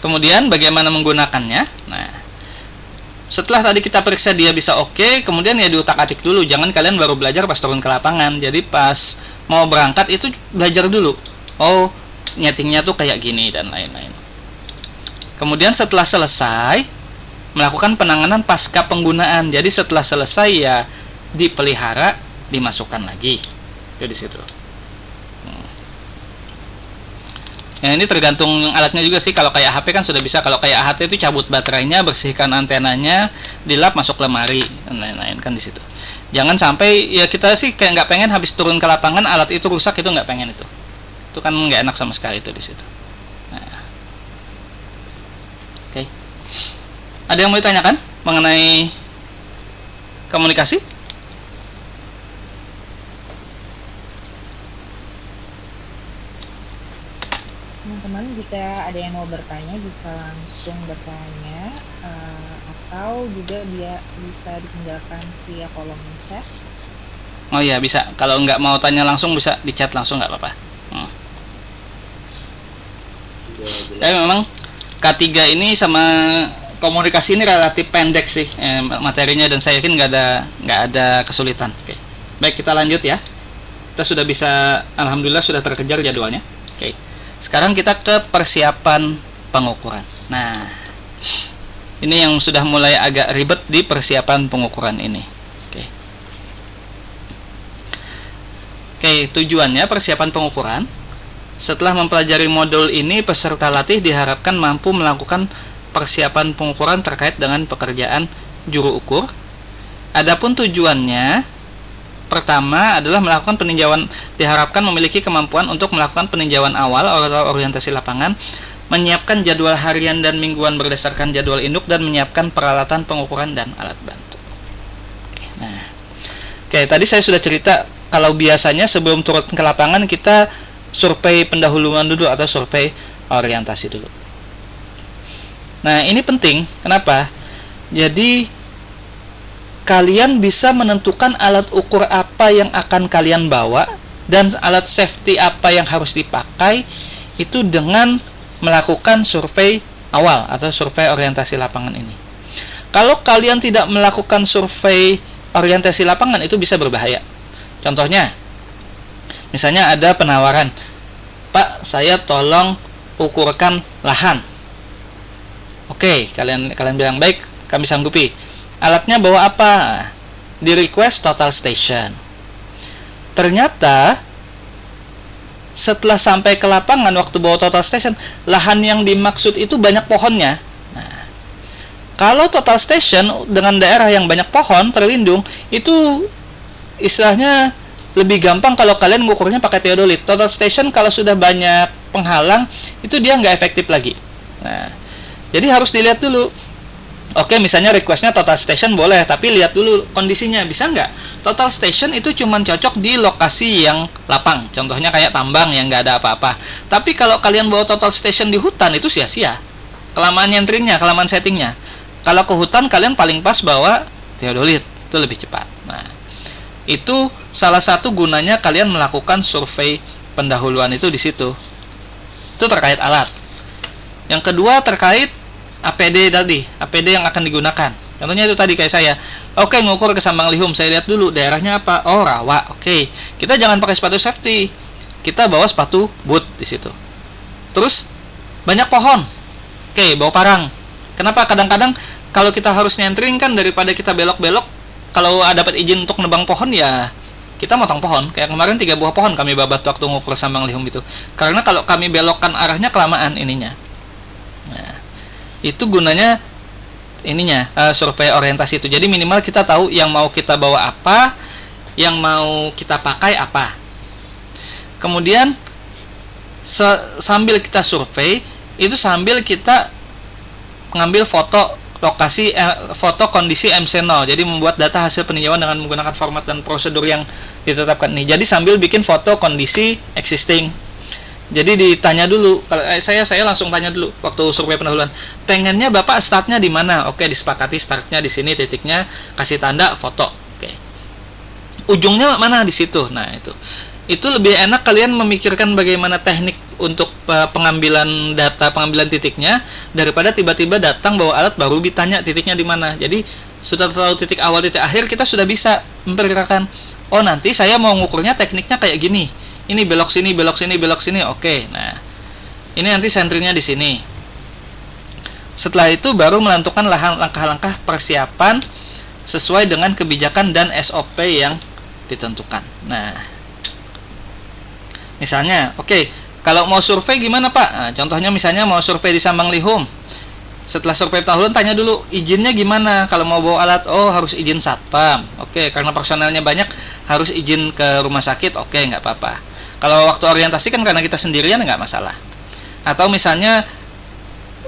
Kemudian bagaimana menggunakannya? Nah, setelah tadi kita periksa dia bisa oke, kemudian ya diutak-atik dulu. Jangan kalian baru belajar pas turun ke lapangan. Jadi pas mau berangkat itu belajar dulu. Oh, nyetingnya tuh kayak gini dan lain-lain. Kemudian setelah selesai melakukan penanganan pasca penggunaan. Jadi setelah selesai ya dipelihara, dimasukkan lagi. Itu di situ. Ya, ini tergantung alatnya juga sih. Kalau kayak HP kan sudah bisa. Kalau kayak HT itu cabut baterainya, bersihkan antenanya, dilap, masuk lemari dan lain-lain kan di situ. Jangan sampai ya kita sih kayak nggak pengen habis turun ke lapangan alat itu rusak, itu nggak pengen itu. Itu kan nggak enak sama sekali itu di situ. Nah. Oke. Ada yang mau ditanyakan mengenai komunikasi? Teman-teman, jika ada yang mau bertanya bisa langsung bertanya, atau juga dia bisa ditinggalkan via kolom chat. Oh iya bisa. Kalau nggak mau tanya langsung bisa di chat langsung, nggak apa-apa. Tapi memang K3 ini sama komunikasi ini relatif pendek sih materinya, dan saya yakin nggak ada kesulitan. Oke. Baik, kita lanjut ya. Kita sudah bisa, alhamdulillah sudah terkejar jadwalnya. Oke. Sekarang kita ke persiapan pengukuran. Nah, ini yang sudah mulai agak ribet di persiapan pengukuran ini. Oke, tujuannya persiapan pengukuran. Setelah mempelajari modul ini, peserta latih diharapkan mampu melakukan persiapan pengukuran terkait dengan pekerjaan juru ukur. Adapun tujuannya, pertama adalah melakukan peninjauan, diharapkan memiliki kemampuan untuk melakukan peninjauan awal atau orientasi lapangan, menyiapkan jadwal harian dan mingguan berdasarkan jadwal induk, dan menyiapkan peralatan pengukuran dan alat bantu. Nah, oke, tadi saya sudah cerita kalau biasanya sebelum turun ke lapangan kita survei pendahuluan dulu atau survei orientasi dulu. Nah, ini penting. Kenapa? Jadi kalian bisa menentukan alat ukur apa yang akan kalian bawa dan alat safety apa yang harus dipakai itu dengan melakukan survei awal atau survei orientasi lapangan ini. Kalau kalian tidak melakukan survei orientasi lapangan, itu bisa berbahaya. Contohnya, misalnya ada penawaran, Pak, saya tolong ukurkan lahan. Oke, kalian bilang baik, kami sanggupi. Alatnya bawa apa? Di request total station. Ternyata setelah sampai ke lapangan waktu bawa total station, lahan yang dimaksud itu banyak pohonnya. Nah, kalau total station dengan daerah yang banyak pohon terlindung, itu istilahnya lebih gampang kalau kalian mengukurnya pakai teodolit. Total station kalau sudah banyak penghalang, itu dia nggak efektif lagi. Nah, jadi harus dilihat dulu. Oke, misalnya requestnya total station boleh, tapi lihat dulu kondisinya, bisa nggak? Total station itu cuma cocok di lokasi yang lapang, contohnya kayak tambang yang nggak ada apa-apa. Tapi kalau kalian bawa total station di hutan, itu sia-sia. Kelamaan nyentringnya, kelamaan settingnya. Kalau ke hutan, kalian paling pas bawa teodolit, itu lebih cepat. Nah, itu salah satu gunanya kalian melakukan survei pendahuluan itu di situ. Itu terkait alat. Yang kedua terkait APD tadi, APD yang akan digunakan. Contohnya itu tadi kayak saya. Oke, ngukur ke Sambang Lihum, saya lihat dulu daerahnya apa. Oh, rawa. Oke. Kita jangan pakai sepatu safety. Kita bawa sepatu boot di situ. Terus banyak pohon. Oke, bawa parang. Kenapa? Kadang-kadang kalau kita harus nyentring kan, daripada kita belok-belok, kalau dapat izin untuk nebang pohon ya kita motong pohon. Kayak kemarin 3 buah pohon kami babat waktu ngukur Sambang Lihum itu. Karena kalau kami belokkan arahnya kelamaan ininya. Nah, itu gunanya ininya survei orientasi itu. Jadi minimal kita tahu yang mau kita bawa apa, yang mau kita pakai apa. Kemudian sambil kita survei, itu sambil kita mengambil foto lokasi, foto kondisi MC0. Jadi membuat data hasil peninjauan dengan menggunakan format dan prosedur yang ditetapkan ini. Jadi sambil bikin foto kondisi existing. Jadi ditanya dulu, kalau saya langsung tanya dulu waktu survei pendahuluan. Pengennya Bapak startnya di mana? Oke, disepakati startnya di sini, titiknya kasih tanda foto. Oke. Ujungnya mana? Di situ. Nah, itu lebih enak kalian memikirkan bagaimana teknik untuk pengambilan data, pengambilan titiknya, daripada tiba-tiba datang bawa alat baru ditanya titiknya di mana. Jadi sudah tahu titik awal, titik akhir, kita sudah bisa memperkirakan. Oh, nanti saya mau ngukurnya tekniknya kayak gini. Ini belok sini, belok sini, belok sini. Oke, nah ini nanti sentrinya di sini. Setelah itu baru menentukan langkah-langkah persiapan sesuai dengan kebijakan dan SOP yang ditentukan. Nah, misalnya, oke, kalau mau survei gimana Pak? Nah, contohnya misalnya mau survei di Sambang Lihum. Setelah survei pendahuluan tanya dulu izinnya gimana. Kalau mau bawa alat, oh harus izin satpam. Oke, karena personelnya banyak harus izin ke rumah sakit. Oke, nggak apa-apa. Kalau waktu orientasi kan karena kita sendirian nggak masalah. Atau misalnya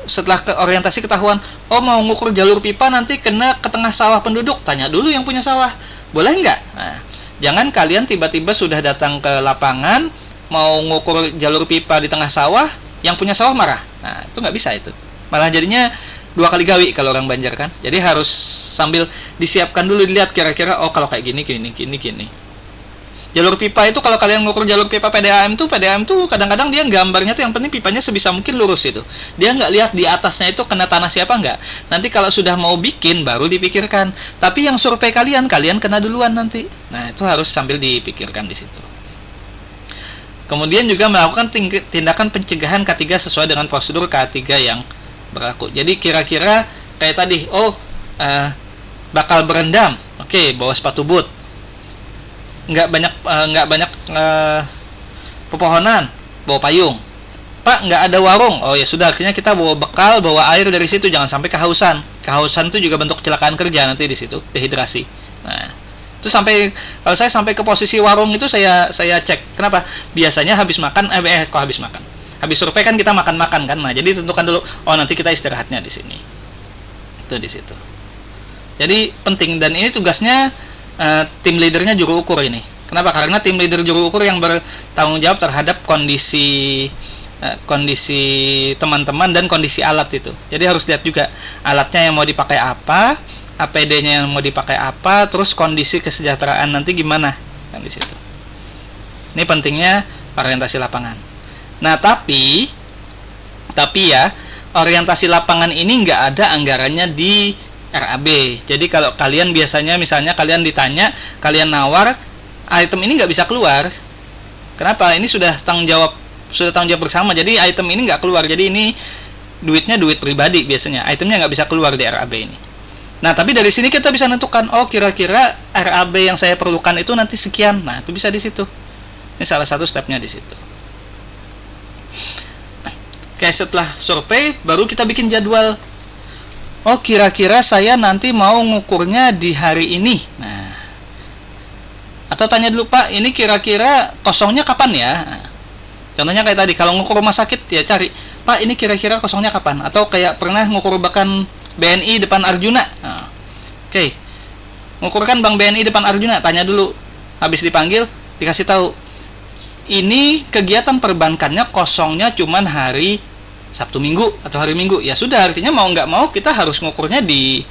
setelah ke orientasi ketahuan, oh mau ngukur jalur pipa nanti kena ke tengah sawah penduduk, tanya dulu yang punya sawah, boleh nggak? Nah, jangan kalian tiba-tiba sudah datang ke lapangan mau ngukur jalur pipa di tengah sawah, yang punya sawah marah. Nah, itu nggak bisa itu. Malah jadinya 2 kali gawi kalau orang Banjar kan. Jadi harus sambil disiapkan dulu, dilihat kira-kira oh kalau kayak gini. Jalur pipa itu kalau kalian ngukur jalur pipa PDAM tuh kadang-kadang dia gambarnya tuh yang penting pipanya sebisa mungkin lurus itu. Dia nggak lihat di atasnya itu kena tanah siapa nggak. Nanti kalau sudah mau bikin baru dipikirkan. Tapi yang survei kalian kena duluan nanti. Nah, itu harus sambil dipikirkan di situ. Kemudian juga melakukan tindakan pencegahan K3 sesuai dengan prosedur K3 yang berlaku. Jadi kira-kira kayak tadi, bakal berendam. Oke, bawa sepatu boot. Nggak banyak pepohonan, bawa payung. Pak, nggak ada warung. Oh ya sudah, akhirnya kita bawa bekal, bawa air dari situ, jangan sampai kehausan. kehausan itu juga bentuk kecelakaan kerja nanti di situ, dehidrasi. Nah, itu kalau saya sampai ke posisi warung itu saya cek. Kenapa? Biasanya habis makan habis makan. Habis survei kan kita makan-makan kan. Nah, jadi tentukan dulu, oh nanti kita istirahatnya di sini. Itu di situ. Jadi penting, dan ini tugasnya tim leadernya juru ukur ini. Kenapa? Karena tim leader juru ukur yang bertanggung jawab terhadap kondisi teman-teman dan kondisi alat itu. Jadi harus lihat juga alatnya yang mau dipakai apa, APD-nya yang mau dipakai apa, terus kondisi kesejahteraan nanti gimana kan di situ. Ini pentingnya orientasi lapangan. Nah, tapi ya, orientasi lapangan ini nggak ada anggarannya di RAB. Jadi kalau kalian biasanya misalnya kalian ditanya, kalian nawar, item ini nggak bisa keluar. Kenapa? Ini sudah tanggung jawab bersama. Jadi item ini nggak keluar. Jadi ini duitnya duit pribadi biasanya. Itemnya nggak bisa keluar di RAB ini. Nah, tapi dari sini kita bisa nentukan, oh kira-kira RAB yang saya perlukan itu nanti sekian. Nah, itu bisa di situ. Ini salah satu stepnya di situ. Oke, setelah survei baru kita bikin jadwal. Oh, kira-kira saya nanti mau ngukurnya di hari ini. Nah, atau tanya dulu, Pak, ini kira-kira kosongnya kapan ya? Nah, contohnya kayak tadi, kalau ngukur rumah sakit ya cari, Pak, ini kira-kira kosongnya kapan? Atau kayak pernah ngukur bahkan BNI depan Arjuna. Nah, oke, ngukurkan Bank BNI depan Arjuna, tanya dulu. Habis dipanggil, dikasih tahu, ini kegiatan perbankannya kosongnya cuman hari Sabtu Minggu atau hari Minggu. Ya sudah, artinya mau nggak mau kita harus ngukurnya di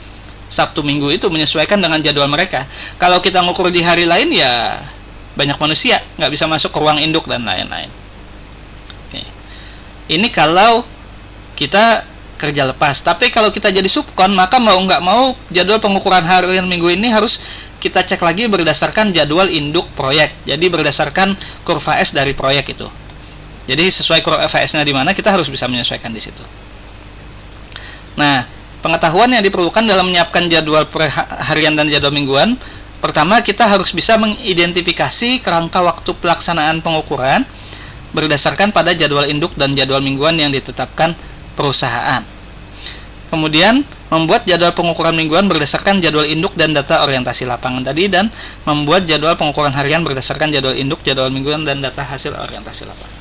Sabtu Minggu itu, menyesuaikan dengan jadwal mereka. Kalau kita ngukur di hari lain ya banyak manusia nggak bisa masuk ke ruang induk dan lain-lain. Oke. Ini kalau kita kerja lepas. Tapi kalau kita jadi subkon, maka mau nggak mau jadwal pengukuran harian minggu ini harus kita cek lagi berdasarkan jadwal induk proyek. Jadi berdasarkan kurva S dari proyek itu. Jadi sesuai kurva S-nya di mana, kita harus bisa menyesuaikan di situ. Nah, pengetahuan yang diperlukan dalam menyiapkan jadwal harian dan jadwal mingguan, pertama kita harus bisa mengidentifikasi kerangka waktu pelaksanaan pengukuran berdasarkan pada jadwal induk dan jadwal mingguan yang ditetapkan perusahaan. Kemudian membuat jadwal pengukuran mingguan berdasarkan jadwal induk dan data orientasi lapangan tadi, dan membuat jadwal pengukuran harian berdasarkan jadwal induk, jadwal mingguan, dan data hasil orientasi lapangan.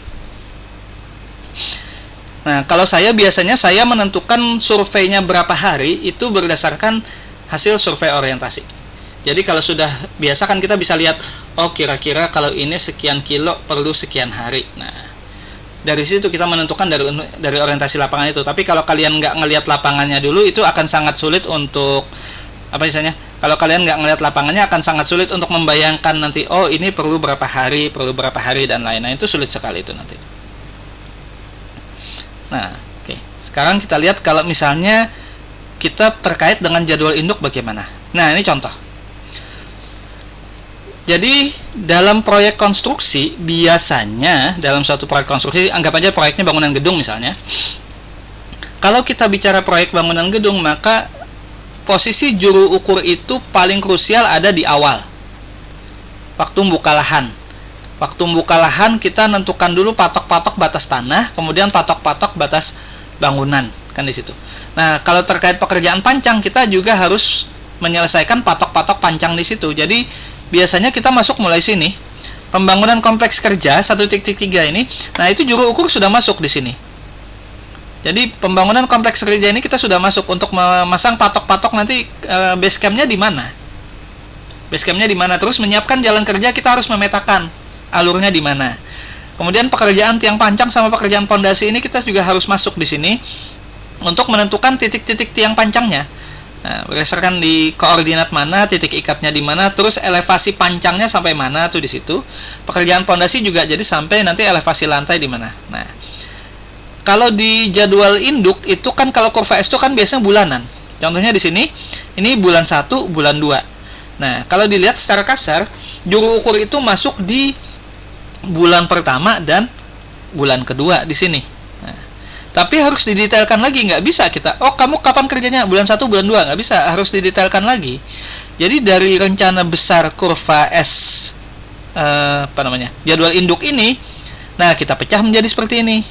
Nah, kalau saya biasanya saya menentukan surveinya berapa hari itu berdasarkan hasil survei orientasi. Jadi kalau sudah biasa kan kita bisa lihat, oh kira-kira kalau ini sekian kilo perlu sekian hari. Nah, dari situ kita menentukan dari orientasi lapangan itu. Tapi kalau kalian nggak ngelihat lapangannya dulu, itu akan sangat sulit untuk apa misalnya? Kalau kalian nggak ngelihat lapangannya, akan sangat sulit untuk membayangkan nanti, oh ini perlu berapa hari dan lain-lain. Itu sulit sekali itu nanti. Nah, oke. Sekarang kita lihat kalau misalnya kita terkait dengan jadwal induk bagaimana. Nah, ini contoh. Jadi dalam proyek konstruksi, biasanya dalam suatu proyek konstruksi, anggap aja proyeknya bangunan gedung misalnya. Kalau kita bicara proyek bangunan gedung, maka posisi juru ukur itu paling krusial ada di awal, waktu membuka lahan. Waktu membuka lahan kita nentukan dulu patok-patok batas tanah, kemudian patok-patok batas bangunan, kan di situ. Nah, kalau terkait pekerjaan pancang, kita juga harus menyelesaikan patok-patok pancang di situ. Jadi biasanya kita masuk mulai sini. Pembangunan kompleks kerja 1.3 ini, nah itu juru ukur sudah masuk di sini. Jadi pembangunan kompleks kerja ini kita sudah masuk untuk memasang patok-patok nanti base camp-nya di mana. Base camp-nya di mana, terus menyiapkan jalan kerja kita harus memetakan alurnya di mana. Kemudian pekerjaan tiang pancang sama pekerjaan pondasi ini kita juga harus masuk di sini untuk menentukan titik-titik tiang pancangnya. Nah, berdasarkan di koordinat mana, titik ikatnya di mana, terus elevasi pancangnya sampai mana tuh di situ. Pekerjaan pondasi juga jadi sampai nanti elevasi lantai di mana. Nah, kalau di jadwal induk itu kan kalau kurva S itu kan biasanya bulanan. Contohnya di sini, ini bulan 1, bulan 2. Nah, kalau dilihat secara kasar, juru ukur itu masuk di bulan pertama dan bulan kedua di sini. Nah, tapi harus didetailkan lagi, nggak bisa kita, oh kamu kapan kerjanya? Bulan 1, bulan 2, nggak bisa, harus didetailkan lagi. Jadi dari rencana besar kurva S jadwal induk ini, nah kita pecah menjadi seperti ini.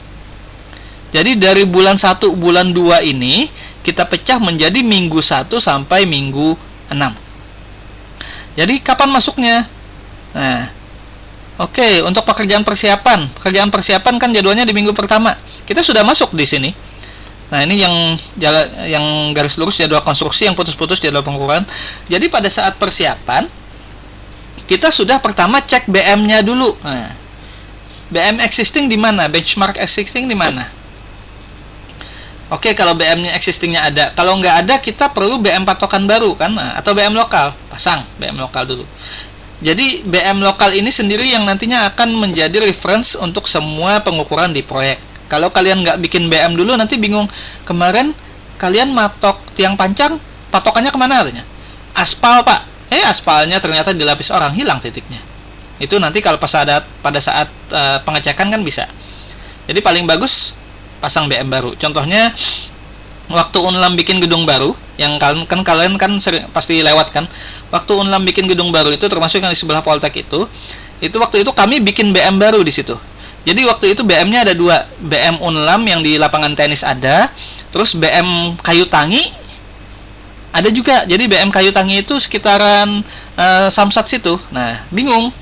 Jadi dari bulan 1, bulan 2 ini kita pecah menjadi minggu 1 sampai minggu 6. Jadi kapan masuknya? Nah, oke, untuk pekerjaan persiapan kan jadwalnya di minggu pertama. Kita sudah masuk di sini. Nah, ini yang garis lurus jadwal konstruksi, yang putus-putus jadwal pengukuran. Jadi pada saat persiapan kita sudah pertama cek BM-nya dulu. Nah, BM existing di mana? Benchmark existing di mana? Oke, kalau BM-nya existingnya ada. Kalau nggak ada, kita perlu BM patokan baru kan? Nah, atau BM lokal. Pasang BM lokal dulu. Jadi BM lokal ini sendiri yang nantinya akan menjadi reference untuk semua pengukuran di proyek. Kalau kalian nggak bikin BM dulu, nanti bingung. Kemarin kalian matok tiang pancang, patokannya kemana artinya? Aspal, Pak. Aspalnya ternyata dilapis orang, hilang titiknya. Itu nanti kalau pada saat pengecekan kan bisa. Jadi paling bagus pasang BM baru. Contohnya waktu Unlam bikin gedung baru, yang kalian pasti lewat kan. Waktu Unlam bikin gedung baru itu, termasuk yang di sebelah Poltek itu waktu itu kami bikin BM baru di situ. Jadi waktu itu BM-nya ada 2, BM Unlam yang di lapangan tenis ada, terus BM Kayu Tangi ada juga. Jadi BM Kayu Tangi itu sekitaran Samsat situ. Nah, bingung.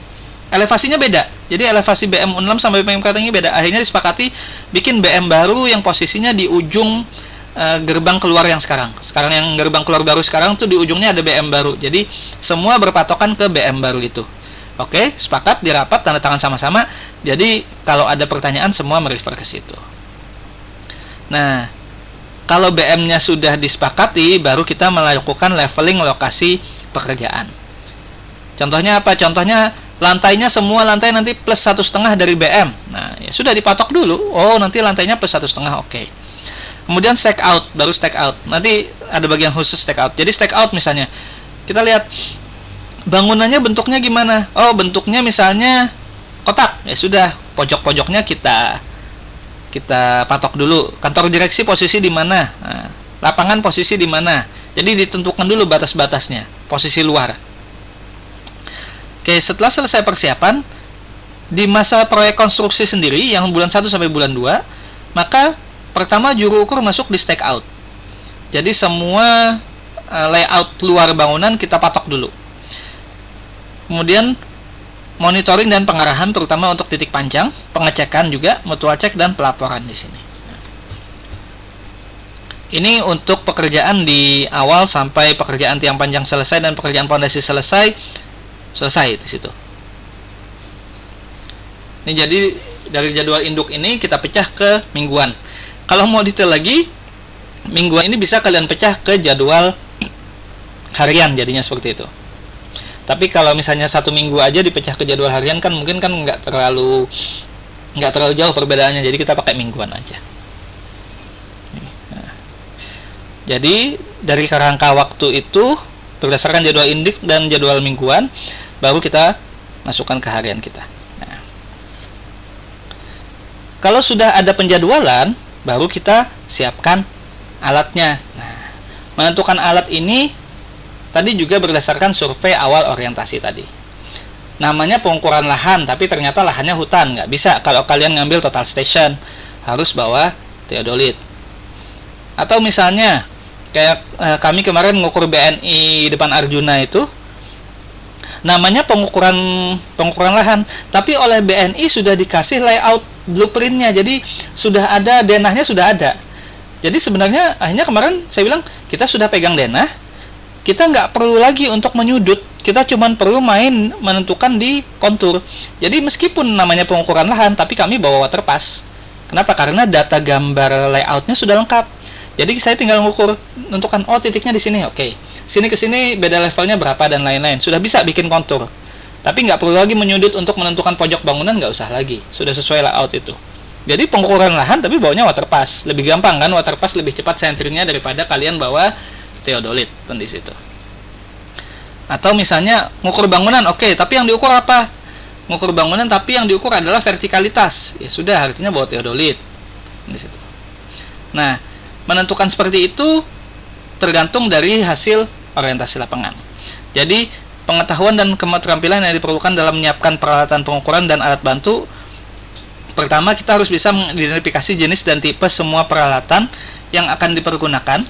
Elevasinya beda. Jadi elevasi BM Unlam sampai BM Kayu Tangi beda. Akhirnya disepakati bikin BM baru yang posisinya di ujung gerbang keluar yang sekarang. Sekarang yang gerbang keluar baru sekarang tuh di ujungnya ada BM baru. Jadi semua berpatokan ke BM baru itu. Oke, sepakat, dirapat, tanda tangan sama-sama. Jadi kalau ada pertanyaan semua merefer ke situ. Nah, kalau BM-nya sudah disepakati, baru kita melakukan leveling lokasi pekerjaan. Contohnya apa? Contohnya lantainya semua lantai nanti plus 1,5 dari BM. Nah, ya sudah dipatok dulu. Oh, nanti lantainya plus 1,5. Oke. Kemudian stack out, baru stack out. Nanti ada bagian khusus stack out. Jadi stack out misalnya, kita lihat bangunannya bentuknya gimana. Oh, bentuknya misalnya kotak. Ya sudah, pojok-pojoknya kita patok dulu. Kantor direksi posisi di mana? Nah, lapangan posisi di mana? Jadi ditentukan dulu batas-batasnya, posisi luar. Oke, setelah selesai persiapan, di masa proyek konstruksi sendiri yang bulan 1 sampai bulan 2, maka pertama juru ukur masuk di stack out. Jadi semua layout luar bangunan kita patok dulu. Kemudian monitoring dan pengarahan terutama untuk titik panjang, pengecekan juga, mutual check dan pelaporan di sini. Ini untuk pekerjaan di awal sampai pekerjaan tiang panjang selesai dan pekerjaan fondasi selesai di situ. Ini jadi dari jadwal induk ini kita pecah ke mingguan. Kalau mau detail lagi, mingguan ini bisa kalian pecah ke jadwal harian, jadinya seperti itu. Tapi kalau misalnya 1 minggu aja dipecah ke jadwal harian kan mungkin kan nggak terlalu jauh perbedaannya. Jadi kita pakai mingguan aja. Nah, jadi dari kerangka waktu itu berdasarkan jadwal induk dan jadwal mingguan, baru kita masukkan ke harian kita. Nah, kalau sudah ada penjadwalan, baru kita siapkan alatnya. Nah, menentukan alat ini tadi juga berdasarkan survei awal orientasi tadi. Namanya pengukuran lahan, tapi ternyata lahannya hutan. Nggak bisa kalau kalian ngambil total station, harus bawa theodolit. Atau misalnya kayak kami kemarin mengukur BNI depan Arjuna itu, namanya pengukuran lahan, tapi oleh BNI sudah dikasih layout blueprintnya, jadi sudah ada denahnya, sudah ada. Jadi sebenarnya akhirnya kemarin saya bilang kita sudah pegang denah, kita nggak perlu lagi untuk menyudut, kita cuma perlu main menentukan di kontur. Jadi meskipun namanya pengukuran lahan, tapi kami bawa waterpass. Kenapa? Karena data gambar layoutnya sudah lengkap. Jadi saya tinggal mengukur, menentukan oh titiknya di sini, oke. Sini ke sini beda levelnya berapa dan lain-lain. Sudah bisa bikin kontur. Tapi nggak perlu lagi menyudut untuk menentukan pojok bangunan, nggak usah lagi. Sudah sesuai layout itu. Jadi pengukuran lahan tapi bawanya waterpass. Lebih gampang kan, waterpass lebih cepat senternya daripada kalian bawa theodolit di situ. Atau misalnya mengukur bangunan, oke, tapi yang diukur apa? Mengukur bangunan tapi yang diukur adalah vertikalitas. Ya sudah, artinya bawa theodolit di situ. Nah, menentukan seperti itu tergantung dari hasil orientasi lapangan. Jadi pengetahuan dan keterampilan yang diperlukan dalam menyiapkan peralatan pengukuran dan alat bantu, pertama kita harus bisa mengidentifikasi jenis dan tipe semua peralatan yang akan dipergunakan.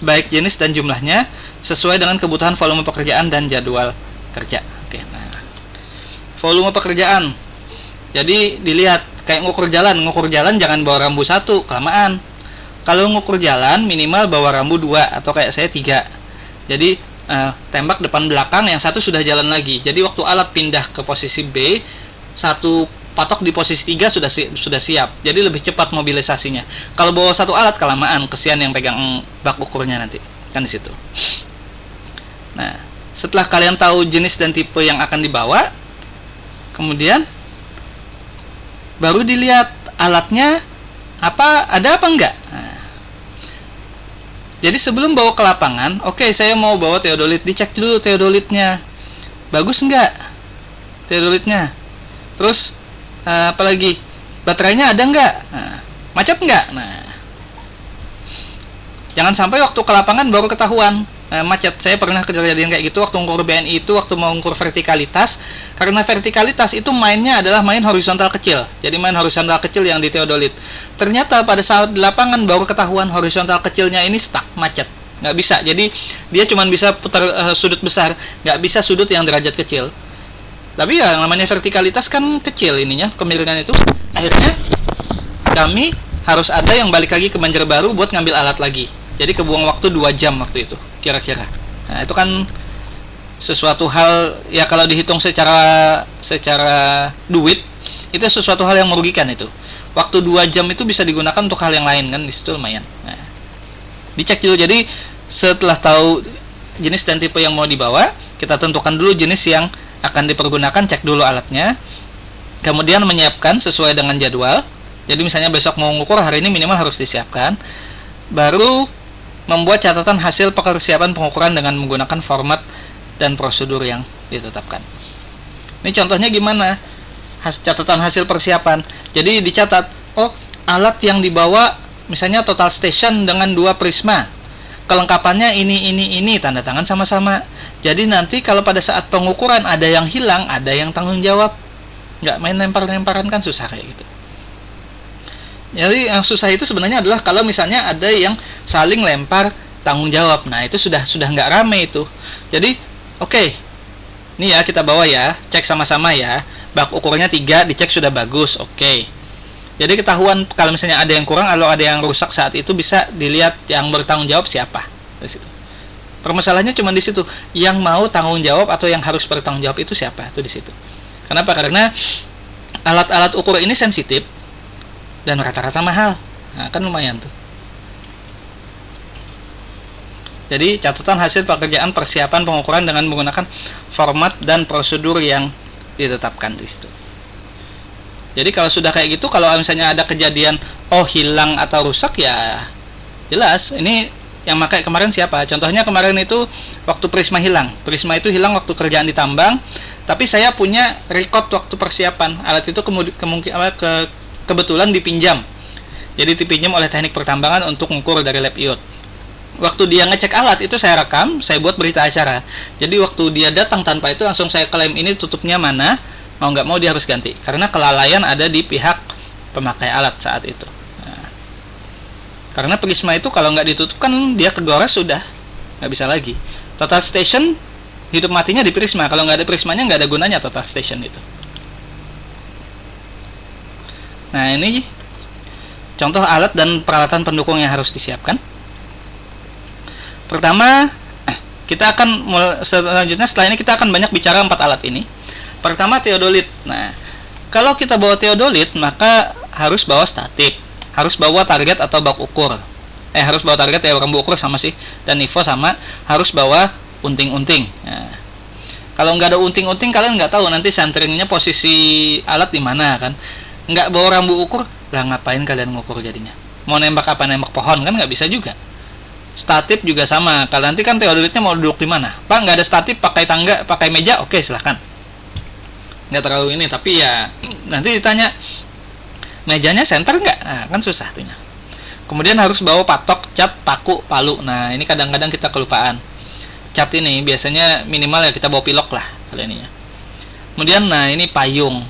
baik jenis dan jumlahnya sesuai dengan kebutuhan volume pekerjaan dan jadwal kerja. Oke, nah, volume pekerjaan. Jadi dilihat kayak ngukur jalan jangan bawa rambu 1, kelamaan. Kalau ngukur jalan minimal bawa rambu 2 atau kayak saya 3. Jadi tembak depan belakang, yang satu sudah jalan lagi. Jadi waktu alat pindah ke posisi B, satu patok di posisi 3 sudah siap. Jadi lebih cepat mobilisasinya. Kalau bawa satu alat kelamaan, kesian yang pegang bak ukurnya nanti. Kan di situ. Nah, setelah kalian tahu jenis dan tipe yang akan dibawa, kemudian baru dilihat alatnya ada apa enggak. Nah, jadi sebelum bawa ke lapangan, oke, saya mau bawa teodolit, dicek dulu teodolitnya. Bagus enggak teodolitnya? Terus apalagi baterainya ada enggak? Nah, macet enggak? Nah, jangan sampai waktu ke lapangan baru ketahuan macet. Saya pernah kejadian kayak gitu waktu ngukur BNI itu, waktu mau ngukur vertikalitas. Karena vertikalitas itu mainnya adalah main horizontal kecil. Jadi main horizontal kecil yang di teodolit. Ternyata pada saat di lapangan baru ketahuan horizontal kecilnya ini stuck, macet. Nggak bisa. Jadi dia cuma bisa putar sudut besar, nggak bisa sudut yang derajat kecil. Tapi ya namanya vertikalitas kan kecil ininya, kemiringan itu. Akhirnya kami harus ada yang balik lagi ke Banjarbaru buat ngambil alat lagi. Jadi kebuang waktu 2 jam waktu itu kira-kira. Nah, itu kan sesuatu hal ya, kalau dihitung secara duit itu sesuatu hal yang merugikan itu. Waktu 2 jam itu bisa digunakan untuk hal yang lain kan, di situ lumayan. Nah, dicek dulu. Jadi setelah tahu jenis dan tipe yang mau dibawa, kita tentukan dulu jenis yang akan dipergunakan, cek dulu alatnya. Kemudian menyiapkan sesuai dengan jadwal. Jadi misalnya besok mau ngukur, hari ini minimal harus disiapkan. Baru membuat catatan hasil persiapan pengukuran dengan menggunakan format dan prosedur yang ditetapkan. Ini contohnya gimana? Catatan hasil persiapan. Jadi dicatat, alat yang dibawa misalnya total station dengan 2 prisma. Kelengkapannya ini, tanda tangan sama-sama. Jadi nanti kalau pada saat pengukuran ada yang hilang, ada yang tanggung jawab. Nggak main lempar-lemparan kan susah kayak gitu. Jadi yang susah itu sebenarnya adalah kalau misalnya ada yang saling lempar tanggung jawab. Nah, itu sudah nggak rame itu. Jadi, oke. Ini ya kita bawa ya, cek sama-sama ya. Bak ukurnya 3, dicek sudah bagus. Oke. Jadi ketahuan kalau misalnya ada yang kurang atau ada yang rusak saat itu, bisa dilihat yang bertanggung jawab siapa. Di situ. Permasalahannya cuma di situ. Yang mau tanggung jawab atau yang harus bertanggung jawab itu siapa? Itu di situ. Kenapa? Karena alat-alat ukur ini sensitif dan rata-rata mahal. Nah, kan lumayan tuh. Jadi catatan hasil pekerjaan persiapan pengukuran dengan menggunakan format dan prosedur yang ditetapkan di situ. Jadi kalau sudah kayak gitu, kalau misalnya ada kejadian hilang atau rusak, ya jelas ini yang pakai kemarin siapa. Contohnya kemarin itu waktu prisma hilang. Prisma itu hilang waktu kerjaan di tambang, tapi saya punya record waktu persiapan. Alat itu kebetulan dipinjam. Jadi dipinjam oleh teknik pertambangan untuk mengukur dari lab iot. Waktu dia ngecek alat itu saya rekam, saya buat berita acara. Jadi waktu dia datang tanpa itu langsung saya klaim ini tutupnya mana, mau nggak mau dia harus ganti. Karena kelalaian ada di pihak pemakai alat saat itu. Nah, karena prisma itu kalau nggak ditutup kan dia kegores sudah, nggak bisa lagi. Total station hidup matinya di prisma. Kalau nggak ada prismanya nggak ada gunanya total station itu. Nah, ini contoh alat dan peralatan pendukung yang harus disiapkan. Pertama, kita akan selanjutnya setelah ini kita akan banyak bicara 4 alat ini. Pertama, teodolit. Nah, kalau kita bawa teodolit, maka harus bawa statif, harus bawa target atau bak ukur. Harus bawa target ya, rambu ukur sama sih, dan nivo sama, harus bawa unting-unting. Nah, kalau nggak ada unting-unting, kalian nggak tahu nanti centeringnya posisi alat di mana kan. Nggak bawa rambu ukur, lah ngapain kalian ngukur jadinya? Mau nembak apa, nembak pohon kan nggak bisa juga. Statif juga sama. Kalau nanti kan teodolitnya mau duduk di mana? Pak, nggak ada statif, pakai tangga, pakai meja, oke silahkan. Nggak terlalu ini, tapi ya nanti ditanya mejanya center nggak? Nah, kan susah tuhnya. Kemudian harus bawa patok, cat, paku, palu. Nah, ini kadang-kadang kita kelupaan. Cat ini biasanya minimal ya kita bawa pilok lah kali ini ya. Kemudian nah ini payung.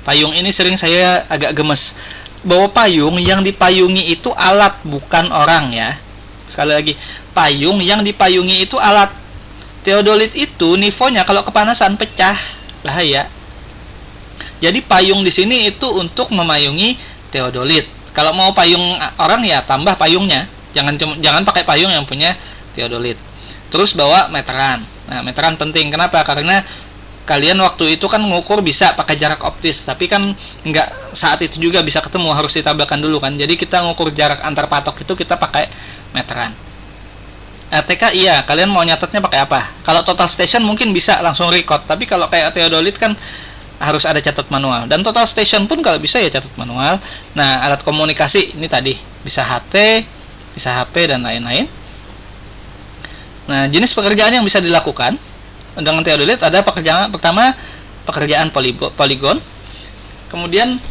Payung ini sering saya agak gemes. Bawa payung, yang dipayungi itu alat bukan orang ya. Sekali lagi, payung yang dipayungi itu alat. Teodolit itu nivonya kalau kepanasan pecah, bahaya. Jadi payung di sini itu untuk memayungi teodolit. Kalau mau payung orang ya tambah payungnya. Jangan pakai payung yang punya teodolit. Terus bawa meteran. Nah, meteran penting. Kenapa? Karena kalian waktu itu kan mengukur bisa pakai jarak optis, tapi kan nggak saat itu juga bisa ketemu, harus ditabelkan dulu kan. Jadi kita mengukur jarak antar patok itu kita pakai meteran. ATK iya, kalian mau nyatetnya pakai apa? Kalau total station mungkin bisa langsung record, tapi kalau kayak teodolit kan harus ada catat manual. Dan total station pun kalau bisa ya catat manual. Nah, alat komunikasi ini tadi bisa HT, bisa HP dan lain-lain. Nah, jenis pekerjaan yang bisa dilakukan dengan teodolit ada pekerjaan pertama, pekerjaan poligon, kemudian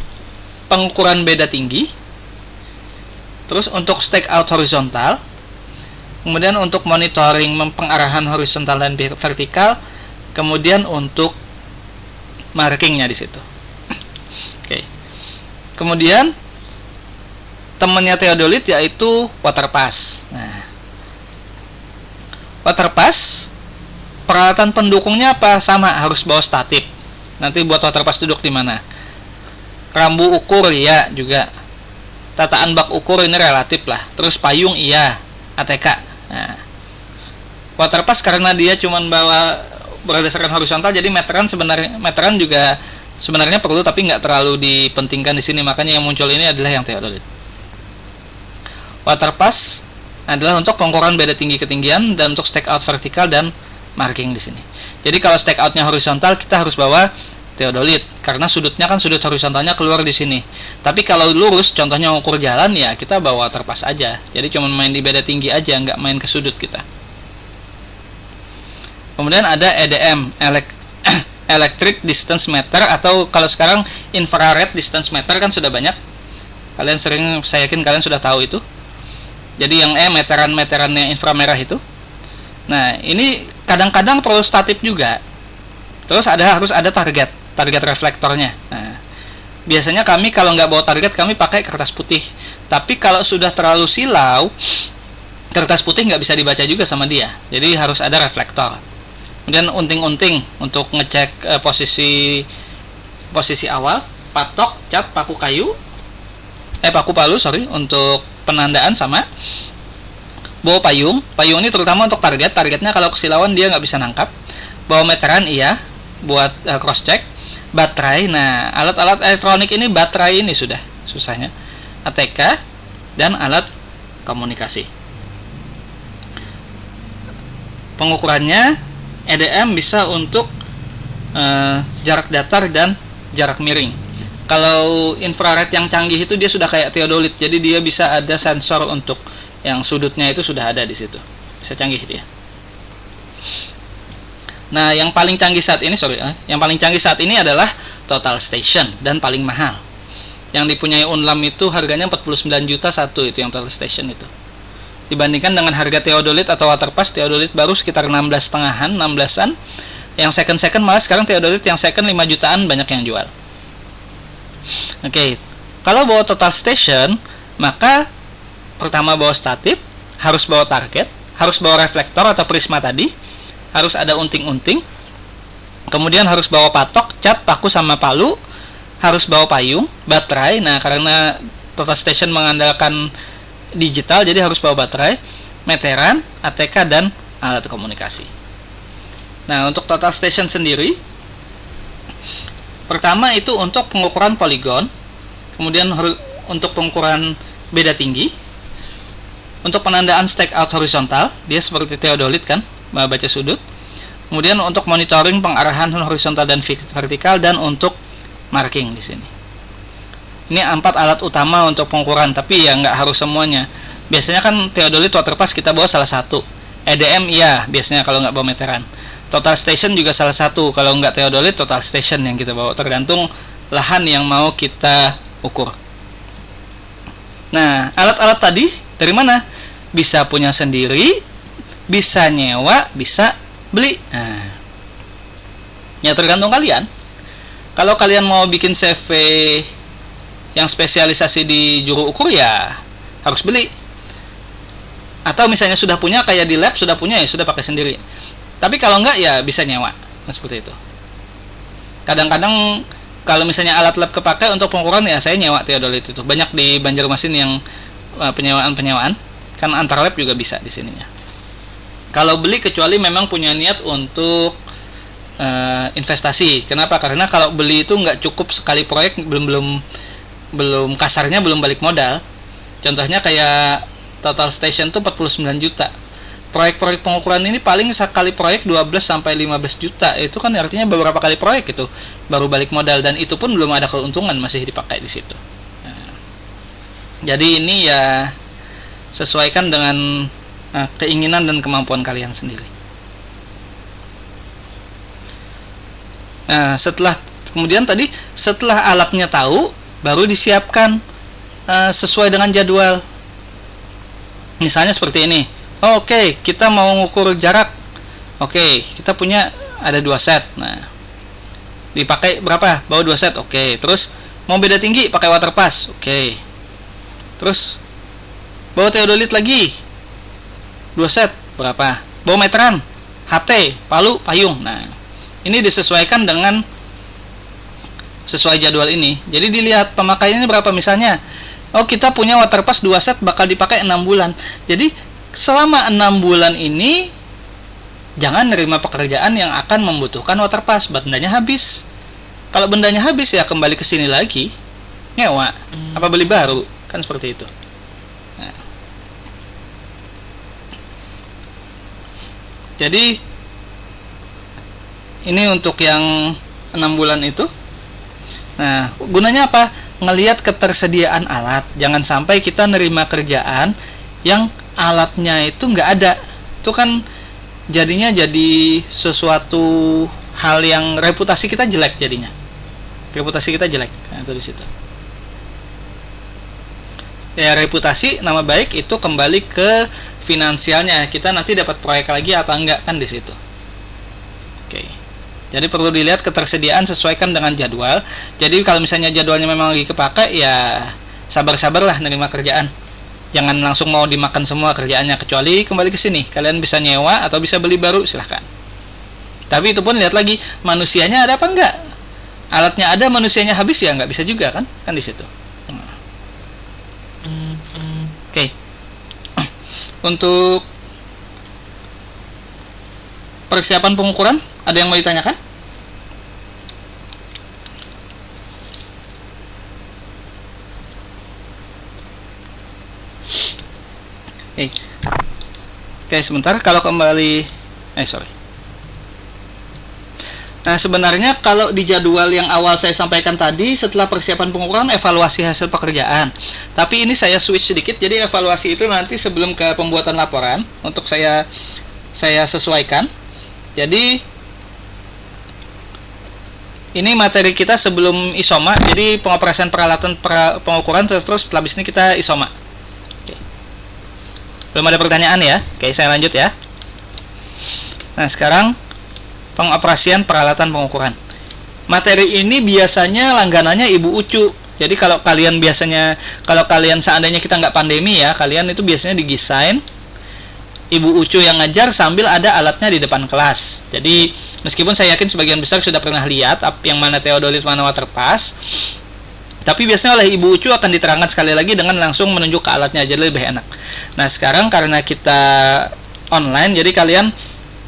pengukuran beda tinggi, terus untuk stake out horizontal, kemudian untuk monitoring pengarahan horizontal dan vertikal, kemudian untuk markingnya di situ. Oke. Kemudian temannya teodolit yaitu water pass. Nah, water pass peralatan pendukungnya apa? Sama, harus bawa statif. Nanti buat water pass duduk di mana? Rambu ukur ya juga. Tataan bak ukur ini relatif lah. Terus payung iya, ATK. Nah, water pass karena dia cuma bawa berdasarkan horizontal, jadi meteran juga sebenarnya perlu tapi nggak terlalu dipentingkan di sini. Makanya yang muncul ini adalah yang teodolit. Water pass adalah untuk pengukuran beda tinggi ketinggian dan untuk stake out vertikal dan marking di sini. Jadi kalau stake outnya horizontal kita harus bawa teodolit karena sudutnya kan sudut horizontalnya keluar di sini. Tapi kalau lurus, contohnya ukur jalan ya kita bawa water pass aja. Jadi cuma main di beda tinggi aja, nggak main ke sudut kita. Kemudian ada EDM, Electric Distance Meter, atau kalau sekarang Infrared Distance Meter kan sudah banyak. Saya yakin kalian sudah tahu itu. Jadi yang meteran yang inframerah itu. Nah, ini kadang-kadang perlu statif juga. Terus harus ada target reflektornya. Nah, biasanya kami kalau nggak bawa target kami pakai kertas putih. Tapi kalau sudah terlalu silau, kertas putih nggak bisa dibaca juga sama dia. Jadi harus ada reflektor. Kemudian unting-unting untuk ngecek posisi awal, patok, cat, paku palu untuk penandaan, sama bawa payung ini terutama untuk targetnya kalau kesilauan dia nggak bisa nangkap. Bawa meteran iya buat cross check. Baterai, nah alat-alat elektronik ini baterai ini sudah susahnya, ATK dan alat komunikasi. Pengukurannya EDM bisa untuk jarak datar dan jarak miring. Kalau infrared yang canggih itu dia sudah kayak teodolit, jadi dia bisa ada sensor untuk yang sudutnya itu sudah ada di situ, bisa canggih dia. Nah, yang paling canggih saat ini adalah total station dan paling mahal. Yang dipunyai Unlam itu harganya 49 juta satu, itu yang total station itu. Dibandingkan dengan harga teodolit atau water pass, teodolit baru sekitar 16,5-an. Yang second malah sekarang teodolit yang second 5 jutaan banyak yang jual. Oke, kalau bawa total station, maka pertama bawa statif, harus bawa target, harus bawa reflektor atau prisma tadi, harus ada unting-unting, kemudian harus bawa patok, cat, paku sama palu, harus bawa payung, baterai. Nah, karena total station mengandalkan digital, jadi harus bawa baterai, meteran, ATK dan alat komunikasi. Nah, untuk total station sendiri, pertama itu untuk pengukuran poligon, kemudian untuk pengukuran beda tinggi, untuk penandaan stake out horizontal, dia seperti teodolit kan, baca sudut. Kemudian untuk monitoring pengarahan horizontal dan vertikal, dan untuk marking di sini. Ini 4 alat utama untuk pengukuran, tapi ya nggak harus semuanya. Biasanya kan teodolit water pass kita bawa salah satu. EDM iya biasanya kalau nggak bawa meteran. Total station juga salah satu, kalau nggak teodolit total station yang kita bawa, tergantung lahan yang mau kita ukur. Nah, alat-alat tadi dari mana? Bisa punya sendiri, bisa nyewa, bisa beli. Nah, ya tergantung kalian. Kalau kalian mau bikin CV yang spesialisasi di juru ukur ya harus beli. Atau misalnya sudah punya, kayak di lab sudah punya, ya sudah pakai sendiri. Tapi kalau enggak ya bisa nyewa. Nah, seperti itu. Kadang-kadang kalau misalnya alat lab kepakai untuk pengukuran, ya saya nyewa teodolit itu. Banyak di Banjarmasin yang penyewaan. Kan antar lab juga bisa di sininya. Kalau beli, kecuali memang punya niat untuk investasi. Kenapa? Karena kalau beli itu nggak cukup sekali proyek, belum kasarnya belum balik modal. Contohnya kayak Total Station tuh 49 juta. Proyek-proyek pengukuran ini paling sekali proyek 12 sampai 15 juta. Itu kan artinya beberapa kali proyek itu baru balik modal, dan itu pun belum ada keuntungan, masih dipakai di situ. Nah, jadi ini ya sesuaikan dengan keinginan dan kemampuan kalian sendiri. Nah, kemudian tadi setelah alatnya tahu, baru disiapkan sesuai dengan jadwal. Misalnya seperti ini. Oke, kita mau ngukur jarak. Oke, kita punya ada 2 set. Nah, dipakai berapa? Bawa 2 set. Oke, terus mau beda tinggi pakai water pass. Oke. Terus bawa teodolit lagi 2 set berapa? Bawa meteran, HT, palu, payung. Nah, ini disesuaikan dengan sesuai jadwal ini. Jadi dilihat pemakaiannya berapa. Misalnya, oh kita punya water pass 2 set bakal dipakai 6 bulan. Jadi selama 6 bulan ini jangan nerima pekerjaan yang akan membutuhkan water pass, bendanya habis. Kalau bendanya habis, ya kembali ke sini lagi, nyewa, apa beli baru, kan seperti itu. Nah. Jadi ini untuk yang 6 bulan itu. Nah, gunanya apa? Ngelihat ketersediaan alat. Jangan sampai kita nerima kerjaan yang alatnya itu nggak ada. Itu kan jadinya jadi sesuatu hal yang reputasi kita jelek jadinya. Reputasi kita jelek. Nah, itu di situ. Ya, reputasi, nama baik itu kembali ke finansialnya. Kita nanti dapat proyek lagi apa enggak, kan di situ. Oke. Jadi perlu dilihat ketersediaan, sesuaikan dengan jadwal. Jadi kalau misalnya jadwalnya memang lagi kepakai, ya sabar-sabarlah nerima kerjaan. Jangan langsung mau dimakan semua kerjaannya, kecuali kembali ke sini. Kalian bisa nyewa atau bisa beli baru, silahkan. Tapi itu pun lihat lagi, manusianya ada apa enggak. Alatnya ada, manusianya habis, ya nggak bisa juga kan? Kan di situ. Oke. Untuk persiapan pengukuran, ada yang mau ditanyakan? Oke, sebentar. Kalau kembali, Nah, sebenarnya kalau di jadwal yang awal saya sampaikan tadi, setelah persiapan pengukuran, evaluasi hasil pekerjaan. Tapi ini saya switch sedikit, jadi evaluasi itu nanti sebelum ke pembuatan laporan, untuk saya sesuaikan. Jadi ini materi kita sebelum ISOMA, jadi pengoperasian peralatan pengukuran, terus setelah ini kita ISOMA. Oke. Belum ada pertanyaan ya? Oke, saya lanjut ya. Nah, sekarang pengoperasian peralatan pengukuran. Materi ini biasanya langganannya Ibu Ucu. Jadi kalau kalian seandainya kita nggak pandemi ya, kalian itu biasanya didesain Ibu Ucu yang ngajar sambil ada alatnya di depan kelas. Jadi meskipun saya yakin sebagian besar sudah pernah lihat yang mana teodolit, mana water pass, tapi biasanya oleh Ibu Ucu akan diterangkan sekali lagi dengan langsung menunjuk ke alatnya, jadi lebih enak. Nah, sekarang karena kita online, jadi kalian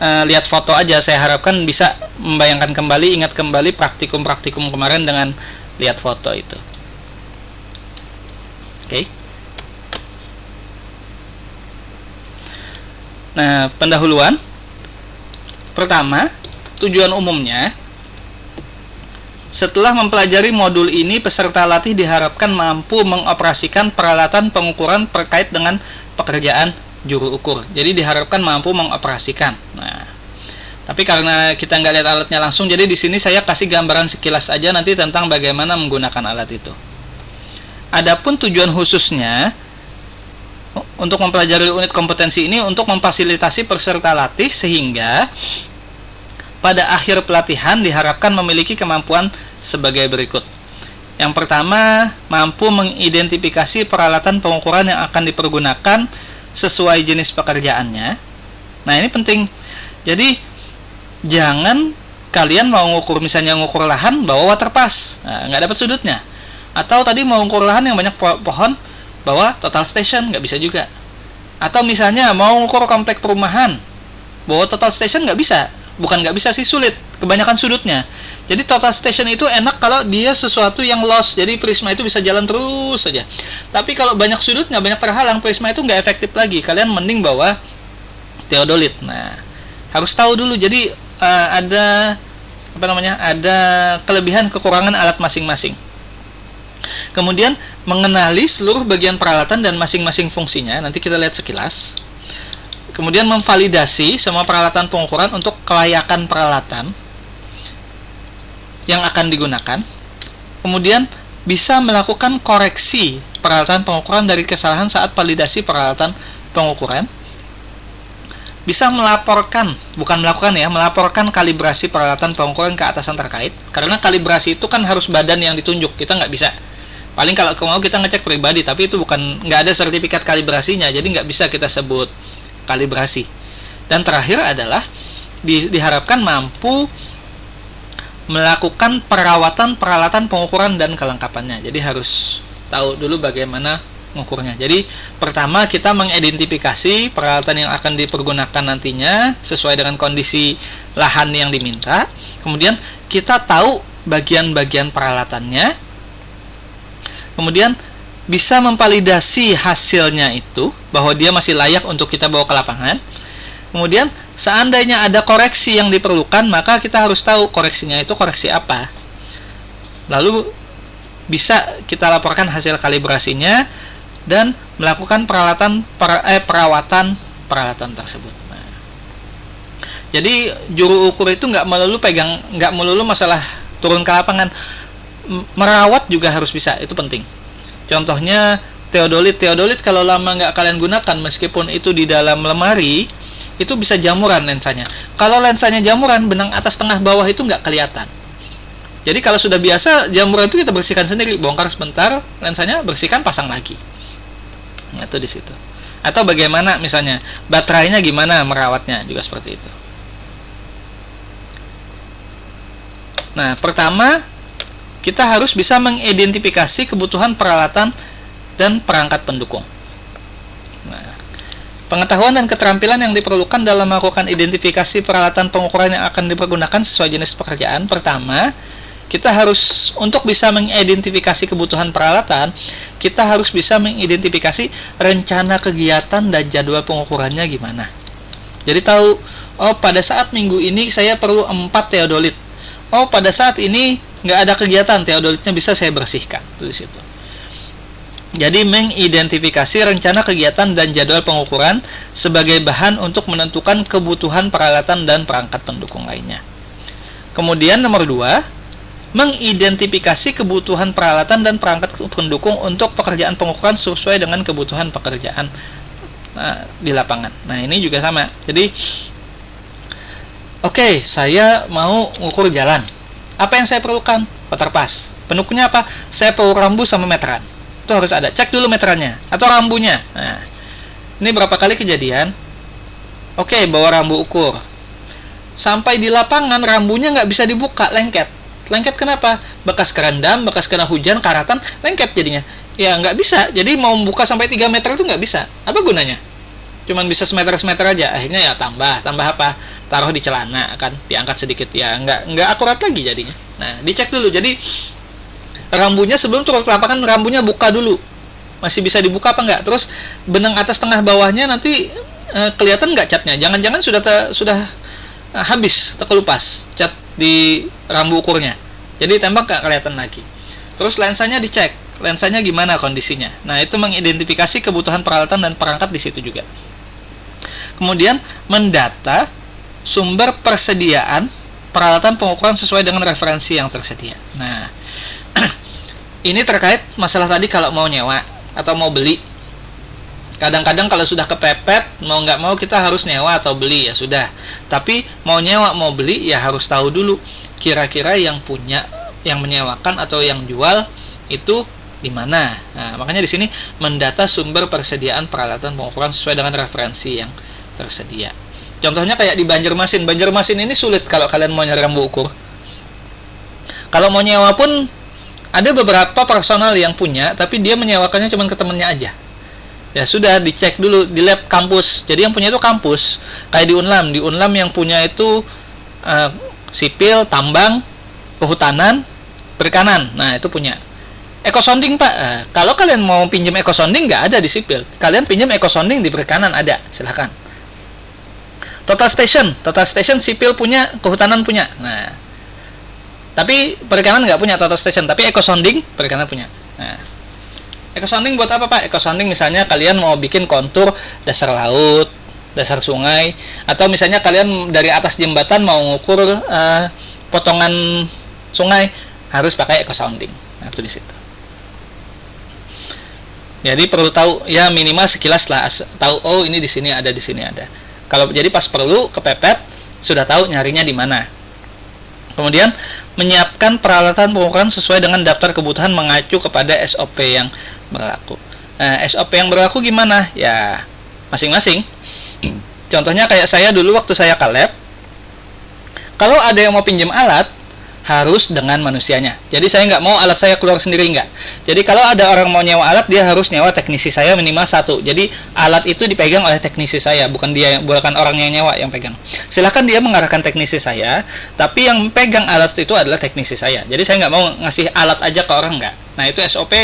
lihat foto aja. Saya harapkan bisa membayangkan kembali, ingat kembali praktikum-praktikum kemarin dengan lihat foto itu. Oke. Nah, pendahuluan. Pertama, tujuan umumnya. Setelah mempelajari modul ini, peserta latih diharapkan mampu mengoperasikan peralatan pengukuran terkait dengan pekerjaan juru ukur. Jadi diharapkan mampu mengoperasikan. Nah, tapi karena kita nggak lihat alatnya langsung, jadi di sini saya kasih gambaran sekilas aja nanti tentang bagaimana menggunakan alat itu. Adapun tujuan khususnya untuk mempelajari unit kompetensi ini untuk memfasilitasi peserta latih sehingga pada akhir pelatihan diharapkan memiliki kemampuan sebagai berikut. Yang pertama, mampu mengidentifikasi peralatan pengukuran yang akan dipergunakan sesuai jenis pekerjaannya. Nah, ini penting. Jadi jangan kalian mau ngukur, misalnya ngukur lahan bawa water pass, nah, nggak dapat sudutnya. Atau tadi mau ngukur lahan yang banyak pohon bawa total station, nggak bisa juga. Atau misalnya mau ngukur komplek perumahan bawa total station, nggak bisa. Bukan nggak bisa sih, sulit, kebanyakan sudutnya. Jadi total station itu enak kalau dia sesuatu yang lost, jadi prisma itu bisa jalan terus saja. Tapi kalau banyak sudutnya, banyak terhalang, prisma itu nggak efektif lagi. Kalian mending bawa theodolit. Nah, harus tahu dulu. Jadi ada ada kelebihan kekurangan alat masing-masing. Kemudian mengenali seluruh bagian peralatan dan masing-masing fungsinya. Nanti kita lihat sekilas. Kemudian memvalidasi semua peralatan pengukuran untuk kelayakan peralatan yang akan digunakan. Kemudian bisa melakukan koreksi peralatan pengukuran dari kesalahan saat validasi peralatan pengukuran. Bisa melaporkan, bukan melakukan ya, melaporkan kalibrasi peralatan pengukuran ke atasan terkait. Karena kalibrasi itu kan harus badan yang ditunjuk, kita nggak bisa. Paling kalau mau kita ngecek pribadi, tapi itu nggak ada sertifikat kalibrasinya, jadi nggak bisa kita sebut kalibrasi. Dan terakhir adalah diharapkan mampu melakukan perawatan peralatan pengukuran dan kelengkapannya. Jadi harus tahu dulu bagaimana mengukurnya. Jadi pertama kita mengidentifikasi peralatan yang akan dipergunakan nantinya sesuai dengan kondisi lahan yang diminta. Kemudian kita tahu bagian-bagian peralatannya. Kemudian bisa memvalidasi hasilnya itu bahwa dia masih layak untuk kita bawa ke lapangan. Kemudian seandainya ada koreksi yang diperlukan, maka kita harus tahu koreksinya itu koreksi apa. Lalu bisa kita laporkan hasil kalibrasinya dan melakukan perawatan peralatan tersebut. Nah, jadi juru ukur itu nggak melulu masalah turun ke lapangan, merawat juga harus bisa, itu penting. Contohnya theodolit kalau lama nggak kalian gunakan, meskipun itu di dalam lemari, itu bisa jamuran lensanya. Kalau lensanya jamuran, benang atas tengah bawah itu nggak kelihatan. Jadi kalau sudah biasa jamuran itu kita bersihkan sendiri, bongkar sebentar, lensanya bersihkan, pasang lagi. Nah, itu di situ. Atau bagaimana misalnya baterainya gimana merawatnya, juga seperti itu. Nah, pertama kita harus bisa mengidentifikasi kebutuhan peralatan dan perangkat pendukung. Nah, pengetahuan dan keterampilan yang diperlukan dalam melakukan identifikasi peralatan pengukuran yang akan dipergunakan sesuai jenis pekerjaan. Pertama, kita harus, untuk bisa mengidentifikasi kebutuhan peralatan, kita harus bisa mengidentifikasi rencana kegiatan dan jadwal pengukurannya gimana. Jadi tahu, oh pada saat minggu ini saya perlu 4 theodolit. Oh pada saat ini nggak ada kegiatan, theodolitnya bisa saya bersihkan. Itu di situ. Jadi mengidentifikasi rencana kegiatan dan jadwal pengukuran sebagai bahan untuk menentukan kebutuhan peralatan dan perangkat pendukung lainnya. Kemudian nomor 2, mengidentifikasi kebutuhan peralatan dan perangkat pendukung untuk pekerjaan pengukuran sesuai dengan kebutuhan pekerjaan di lapangan. Nah, ini juga sama. Jadi, oke, saya mau mengukur jalan. Apa yang saya perlukan? Water pass. Pendukungnya apa? Saya perlu rambu sama meteran. Itu harus ada. Cek dulu meterannya atau rambunya. Nah, ini berapa kali kejadian? Oke, bawa rambu ukur. Sampai di lapangan rambunya nggak bisa dibuka, lengket. Lengket kenapa? Bekas kerendam, bekas kena hujan, karatan, lengket jadinya. Ya nggak bisa. Jadi mau membuka sampai 3 meter itu nggak bisa. Apa gunanya? Cuman bisa semeter aja. Akhirnya ya tambah apa? Taruh di celana, kan diangkat sedikit, ya nggak akurat lagi jadinya. Nah, dicek dulu. Jadi rambunya sebelum turun ke lapangan, rambunya buka dulu. Masih bisa dibuka apa nggak? Terus benang atas tengah bawahnya nanti kelihatan nggak catnya? Jangan-jangan sudah habis, terkelupas cat di rambu ukurnya. Jadi tembak nggak kelihatan lagi. Terus lensanya dicek. Lensanya gimana kondisinya? Nah, itu mengidentifikasi kebutuhan peralatan dan perangkat di situ juga. Kemudian mendata sumber persediaan peralatan pengukuran sesuai dengan referensi yang tersedia. Nah, ini terkait masalah tadi kalau mau nyewa atau mau beli. Kadang-kadang kalau sudah kepepet, mau nggak mau kita harus nyewa atau beli, ya sudah. Tapi mau nyewa mau beli ya harus tahu dulu kira-kira yang menyewakan atau yang jual itu di mana. Nah, makanya di sini mendata sumber persediaan peralatan pengukuran sesuai dengan referensi yang tersedia. Contohnya kayak di Banjarmasin. Banjarmasin ini sulit kalau kalian mau nyari rambu ukur. Kalau mau nyewa pun ada beberapa personal yang punya, tapi dia menyewakannya cuma ke temennya aja. Ya sudah, dicek dulu di lab kampus. Jadi yang punya itu kampus. Kayak di Unlam. Di Unlam yang punya itu sipil, tambang, kehutanan, perikanan. Nah, itu punya. Ekosonding, Pak. Kalau kalian mau pinjam ekosonding, nggak ada di sipil. Kalian pinjam ekosonding di perikanan, ada. Silahkan. Total station sipil punya, kehutanan punya. Nah, tapi perikanan nggak punya total station, tapi ekosonding perikanan punya. Nah, ekosonding buat apa, Pak? Ekosonding misalnya kalian mau bikin kontur dasar laut, dasar sungai, atau misalnya kalian dari atas jembatan mau ngukur potongan sungai, harus pakai ekosonding. Nah, itu di situ. Jadi perlu tahu, ya minimal sekilas lah, tahu oh ini di sini ada, di sini ada. Kalau jadi pas perlu kepepet, sudah tahu nyarinya di mana. Kemudian menyiapkan peralatan pengukuran sesuai dengan daftar kebutuhan mengacu kepada SOP yang berlaku. SOP yang berlaku gimana? Ya masing-masing. Contohnya kayak saya dulu waktu saya ke lab, kalau ada yang mau pinjam alat, harus dengan manusianya. Jadi saya nggak mau alat saya keluar sendiri, nggak. Jadi kalau ada orang mau nyewa alat, dia harus nyewa teknisi saya minimal 1. Jadi alat itu dipegang oleh teknisi saya, bukan orang yang nyewa yang pegang. Silahkan dia mengarahkan teknisi saya, tapi yang pegang alat itu adalah teknisi saya. Jadi saya nggak mau ngasih alat aja ke orang, nggak. Nah, itu SOP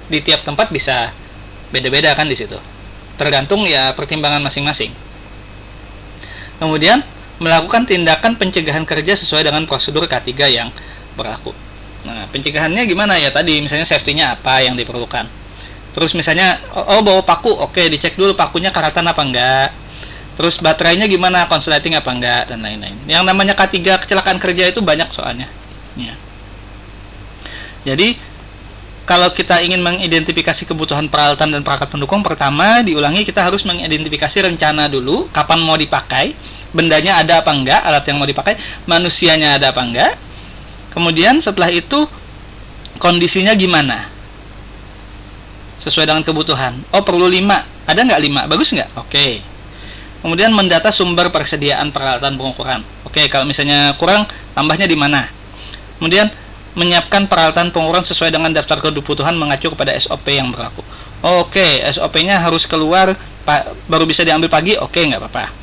di tiap tempat bisa beda-beda kan di situ. Tergantung ya pertimbangan masing-masing. Kemudian melakukan tindakan pencegahan kerja sesuai dengan prosedur K3 yang berlaku. Nah, pencegahannya gimana ya? Tadi misalnya safety-nya apa yang diperlukan. Terus misalnya bawa paku, oke, dicek dulu pakunya karatan apa enggak. Terus baterainya gimana, konsleting apa enggak, dan lain-lain. Yang namanya K3 kecelakaan kerja itu banyak soalnya. Ya. Jadi kalau kita ingin mengidentifikasi kebutuhan peralatan dan perangkat pendukung, pertama diulangi kita harus mengidentifikasi rencana dulu, kapan mau dipakai, bendanya ada apa enggak, alat yang mau dipakai, manusianya ada apa enggak. Kemudian setelah itu kondisinya gimana, sesuai dengan kebutuhan. Oh, perlu 5, ada nggak 5? Bagus nggak? Oke. Kemudian mendata sumber persediaan peralatan pengukuran. Oke, kalau misalnya kurang, tambahnya di mana. Kemudian menyiapkan peralatan pengukuran sesuai dengan daftar kebutuhan mengacu kepada SOP yang berlaku. Oke, SOP-nya harus keluar baru bisa diambil pagi. Oke, nggak apa-apa.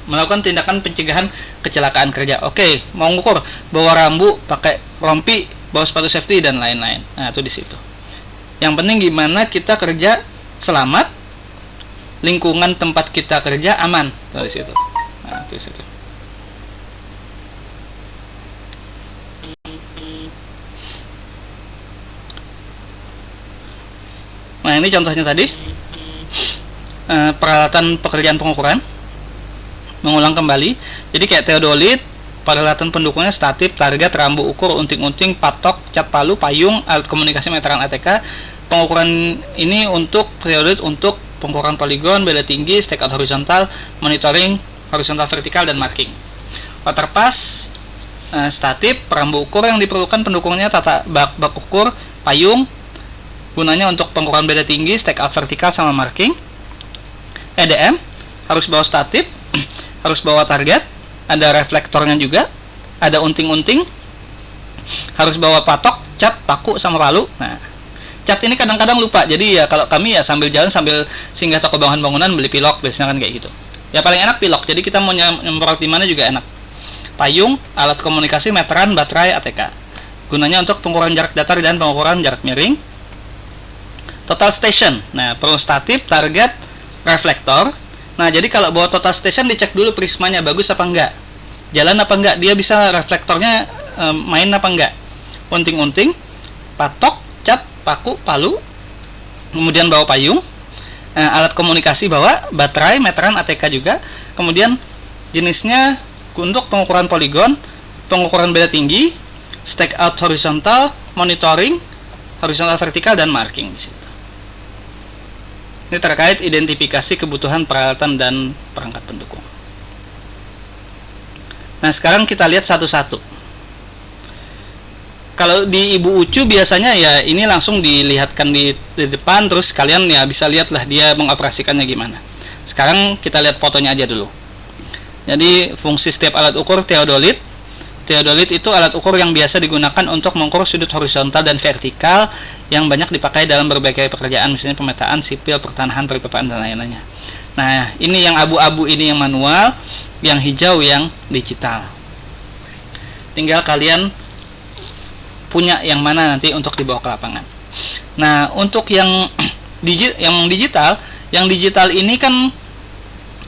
Melakukan tindakan pencegahan kecelakaan kerja. Oke, mau ngukur, bawa rambu, pakai rompi, bawa sepatu safety dan lain-lain. Nah, itu di situ. Yang penting gimana kita kerja selamat, lingkungan tempat kita kerja aman. Di situ. Nah, itu di situ. Nah, ini contohnya tadi. Peralatan pekerjaan pengukuran. Mengulang kembali, jadi kayak teodolit, peralatan pendukungnya statif, target, rambu ukur, unting-unting, patok, cat palu, payung, alat komunikasi meteran ATK. Pengukuran ini untuk teodolit untuk pengukuran poligon, beda tinggi, stake out horizontal, monitoring horizontal vertikal, dan marking. Waterpass statif, rambu ukur yang diperlukan pendukungnya tata bak ukur, payung, gunanya untuk pengukuran beda tinggi, stake out vertikal, sama marking. EDM harus bawa statif, harus bawa target, ada reflektornya juga, ada unting-unting, harus bawa patok, cat, paku, sama palu. Nah, cat ini kadang-kadang lupa, jadi ya kalau kami ya sambil jalan sambil singgah toko bangunan beli pilok, biasanya kan kayak gitu. Ya paling enak pilok, jadi kita mau nyemprot di mana juga enak. Payung, alat komunikasi, meteran, baterai, ATK. Gunanya untuk pengukuran jarak datar dan pengukuran jarak miring. Total station, nah perlu statif, target, reflektor. Nah, jadi kalau bawa total station dicek dulu prismanya bagus apa enggak, jalan apa enggak, dia bisa reflektornya main apa enggak. Unting-unting, patok, cat, paku, palu, kemudian bawa payung, alat komunikasi bawa, baterai, meteran, ATK juga. Kemudian jenisnya untuk pengukuran poligon, pengukuran beda tinggi, stake out horizontal, monitoring horizontal vertikal, dan marking di situ. Ini terkait identifikasi kebutuhan peralatan dan perangkat pendukung. Nah, sekarang kita lihat satu-satu. Kalau di Ibu Ucu biasanya ya ini langsung dilihatkan di depan, terus kalian ya bisa lihatlah dia mengoperasikannya gimana. Sekarang kita lihat fotonya aja dulu. Jadi fungsi setiap alat ukur teodolit. Teodolit itu alat ukur yang biasa digunakan untuk mengukur sudut horizontal dan vertikal yang banyak dipakai dalam berbagai pekerjaan, misalnya pemetaan, sipil, pertanahan, perpipaan, dan lain-lainnya. Nah, ini yang abu-abu ini yang manual, yang hijau yang digital. Tinggal kalian punya yang mana nanti untuk dibawa ke lapangan. Nah, untuk yang digital ini kan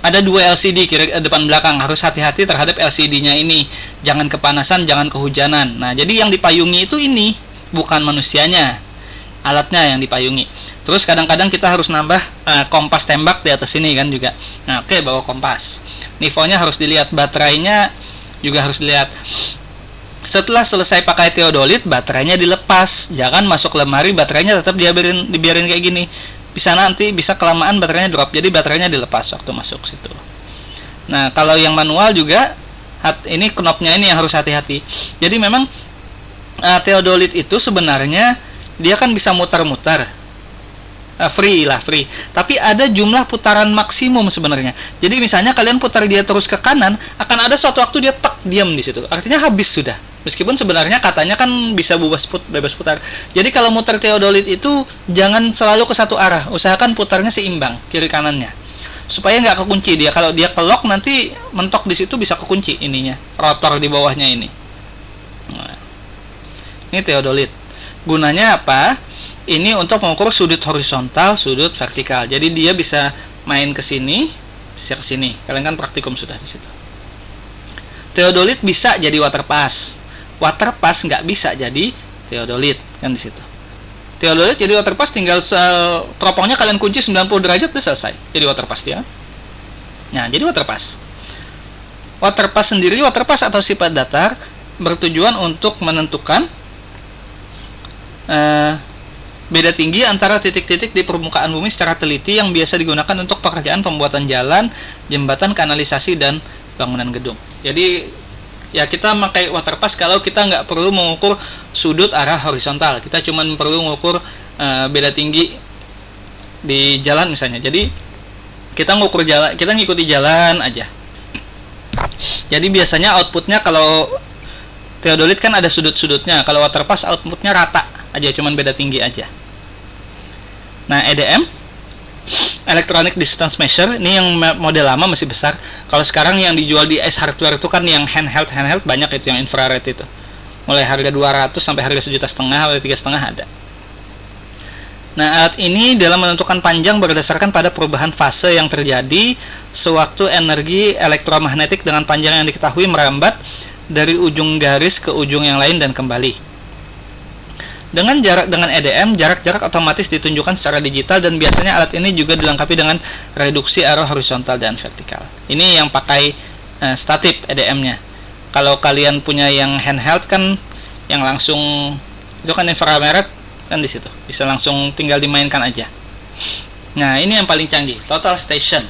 ada 2 LCD kiri depan belakang. Harus hati-hati terhadap LCD-nya ini. Jangan kepanasan, jangan kehujanan. Nah, jadi yang dipayungi itu ini, bukan manusianya. Alatnya yang dipayungi. Terus kadang-kadang kita harus nambah kompas tembak di atas sini kan juga. Nah, oke, bawa kompas. Nivonya harus dilihat, baterainya juga harus dilihat. Setelah selesai pakai teodolit, baterainya dilepas. Jangan masuk lemari, baterainya tetap dibiarin kayak gini. Bisa kelamaan baterainya drop. Jadi baterainya dilepas waktu masuk situ. Nah, kalau yang manual juga ini knopnya ini yang harus hati-hati. Jadi memang teodolit itu sebenarnya dia kan bisa muter-muter. Free. Tapi ada jumlah putaran maksimum sebenarnya. Jadi misalnya kalian putar dia terus ke kanan, akan ada suatu waktu dia diam di situ. Artinya habis sudah. Meskipun sebenarnya katanya kan bisa bebas putar. Jadi kalau muter teodolit itu jangan selalu ke satu arah. Usahakan putarnya seimbang kiri kanannya. Supaya nggak kekunci dia. Kalau dia kelok nanti mentok di situ bisa kekunci ininya, rotor di bawahnya ini. Nah, ini teodolit. Gunanya apa? Ini untuk mengukur sudut horizontal, sudut vertikal. Jadi dia bisa main ke sini, bisa ke sini. Kalian kan praktikum sudah di situ. Teodolit bisa jadi water pass. Water pass nggak bisa jadi teodolit kan di situ. Teodolit jadi water pass tinggal teropongnya kalian kunci 90 derajat udah selesai. Jadi water pass dia. Nah, jadi water pass. Water pass sendiri, water pass atau sifat datar bertujuan untuk menentukan beda tinggi antara titik-titik di permukaan bumi secara teliti yang biasa digunakan untuk pekerjaan pembuatan jalan, jembatan, kanalisasi, dan bangunan gedung. Jadi ya kita pakai water pass kalau kita nggak perlu mengukur sudut arah horizontal. Kita cuma perlu mengukur beda tinggi di jalan misalnya. Jadi kita ngukur jalan, kita ngikuti jalan aja. Jadi biasanya outputnya kalau teodolit kan ada sudut-sudutnya. Kalau water pass outputnya rata aja, cuman beda tinggi aja. Nah, EDM Electronic Distance Measure ini yang model lama masih besar. Kalau sekarang yang dijual di S Hardware itu kan yang handheld banyak itu yang infrared itu. Mulai harga 200 sampai harga 1,5 juta atau 3,5 ada. Nah, alat ini dalam menentukan panjang berdasarkan pada perubahan fase yang terjadi sewaktu energi elektromagnetik dengan panjang yang diketahui merambat dari ujung garis ke ujung yang lain dan kembali. Dengan EDM, jarak-jarak otomatis ditunjukkan secara digital dan biasanya alat ini juga dilengkapi dengan reduksi arah horizontal dan vertikal. Ini yang pakai statif EDM-nya. Kalau kalian punya yang handheld kan yang langsung itu kan infrared kan di situ. Bisa langsung tinggal dimainkan aja. Nah, ini yang paling canggih, Total Station.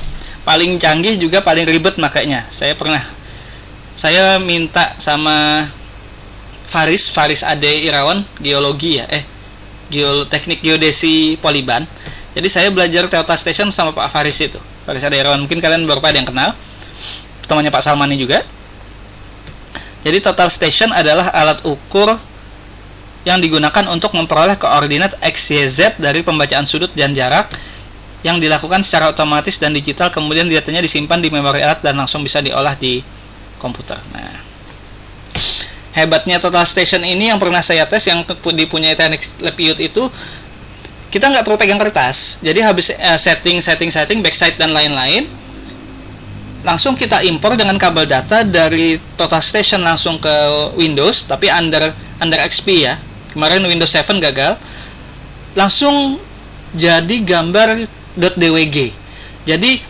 Paling canggih juga paling ribet makanya. Saya minta sama Faris Ade Irawan geologi ya, teknik geodesi Poliban. Jadi saya belajar Total Station sama Pak Faris itu. Faris Ade Irawan mungkin kalian beberapa ada yang kenal. Temannya Pak Salmani juga. Jadi Total Station adalah alat ukur yang digunakan untuk memperoleh koordinat X, Y, Z dari pembacaan sudut dan jarak yang dilakukan secara otomatis dan digital, kemudian datanya disimpan di memori alat dan langsung bisa diolah di komputer. Nah, hebatnya Total Station ini yang pernah saya tes yang dipunyai teknik lab Youth itu kita nggak perlu pegang kertas. Jadi habis setting backside dan lain-lain langsung kita impor dengan kabel data dari Total Station langsung ke Windows, tapi under XP ya. Kemarin Windows 7 gagal. Langsung jadi gambar .dwg. Jadi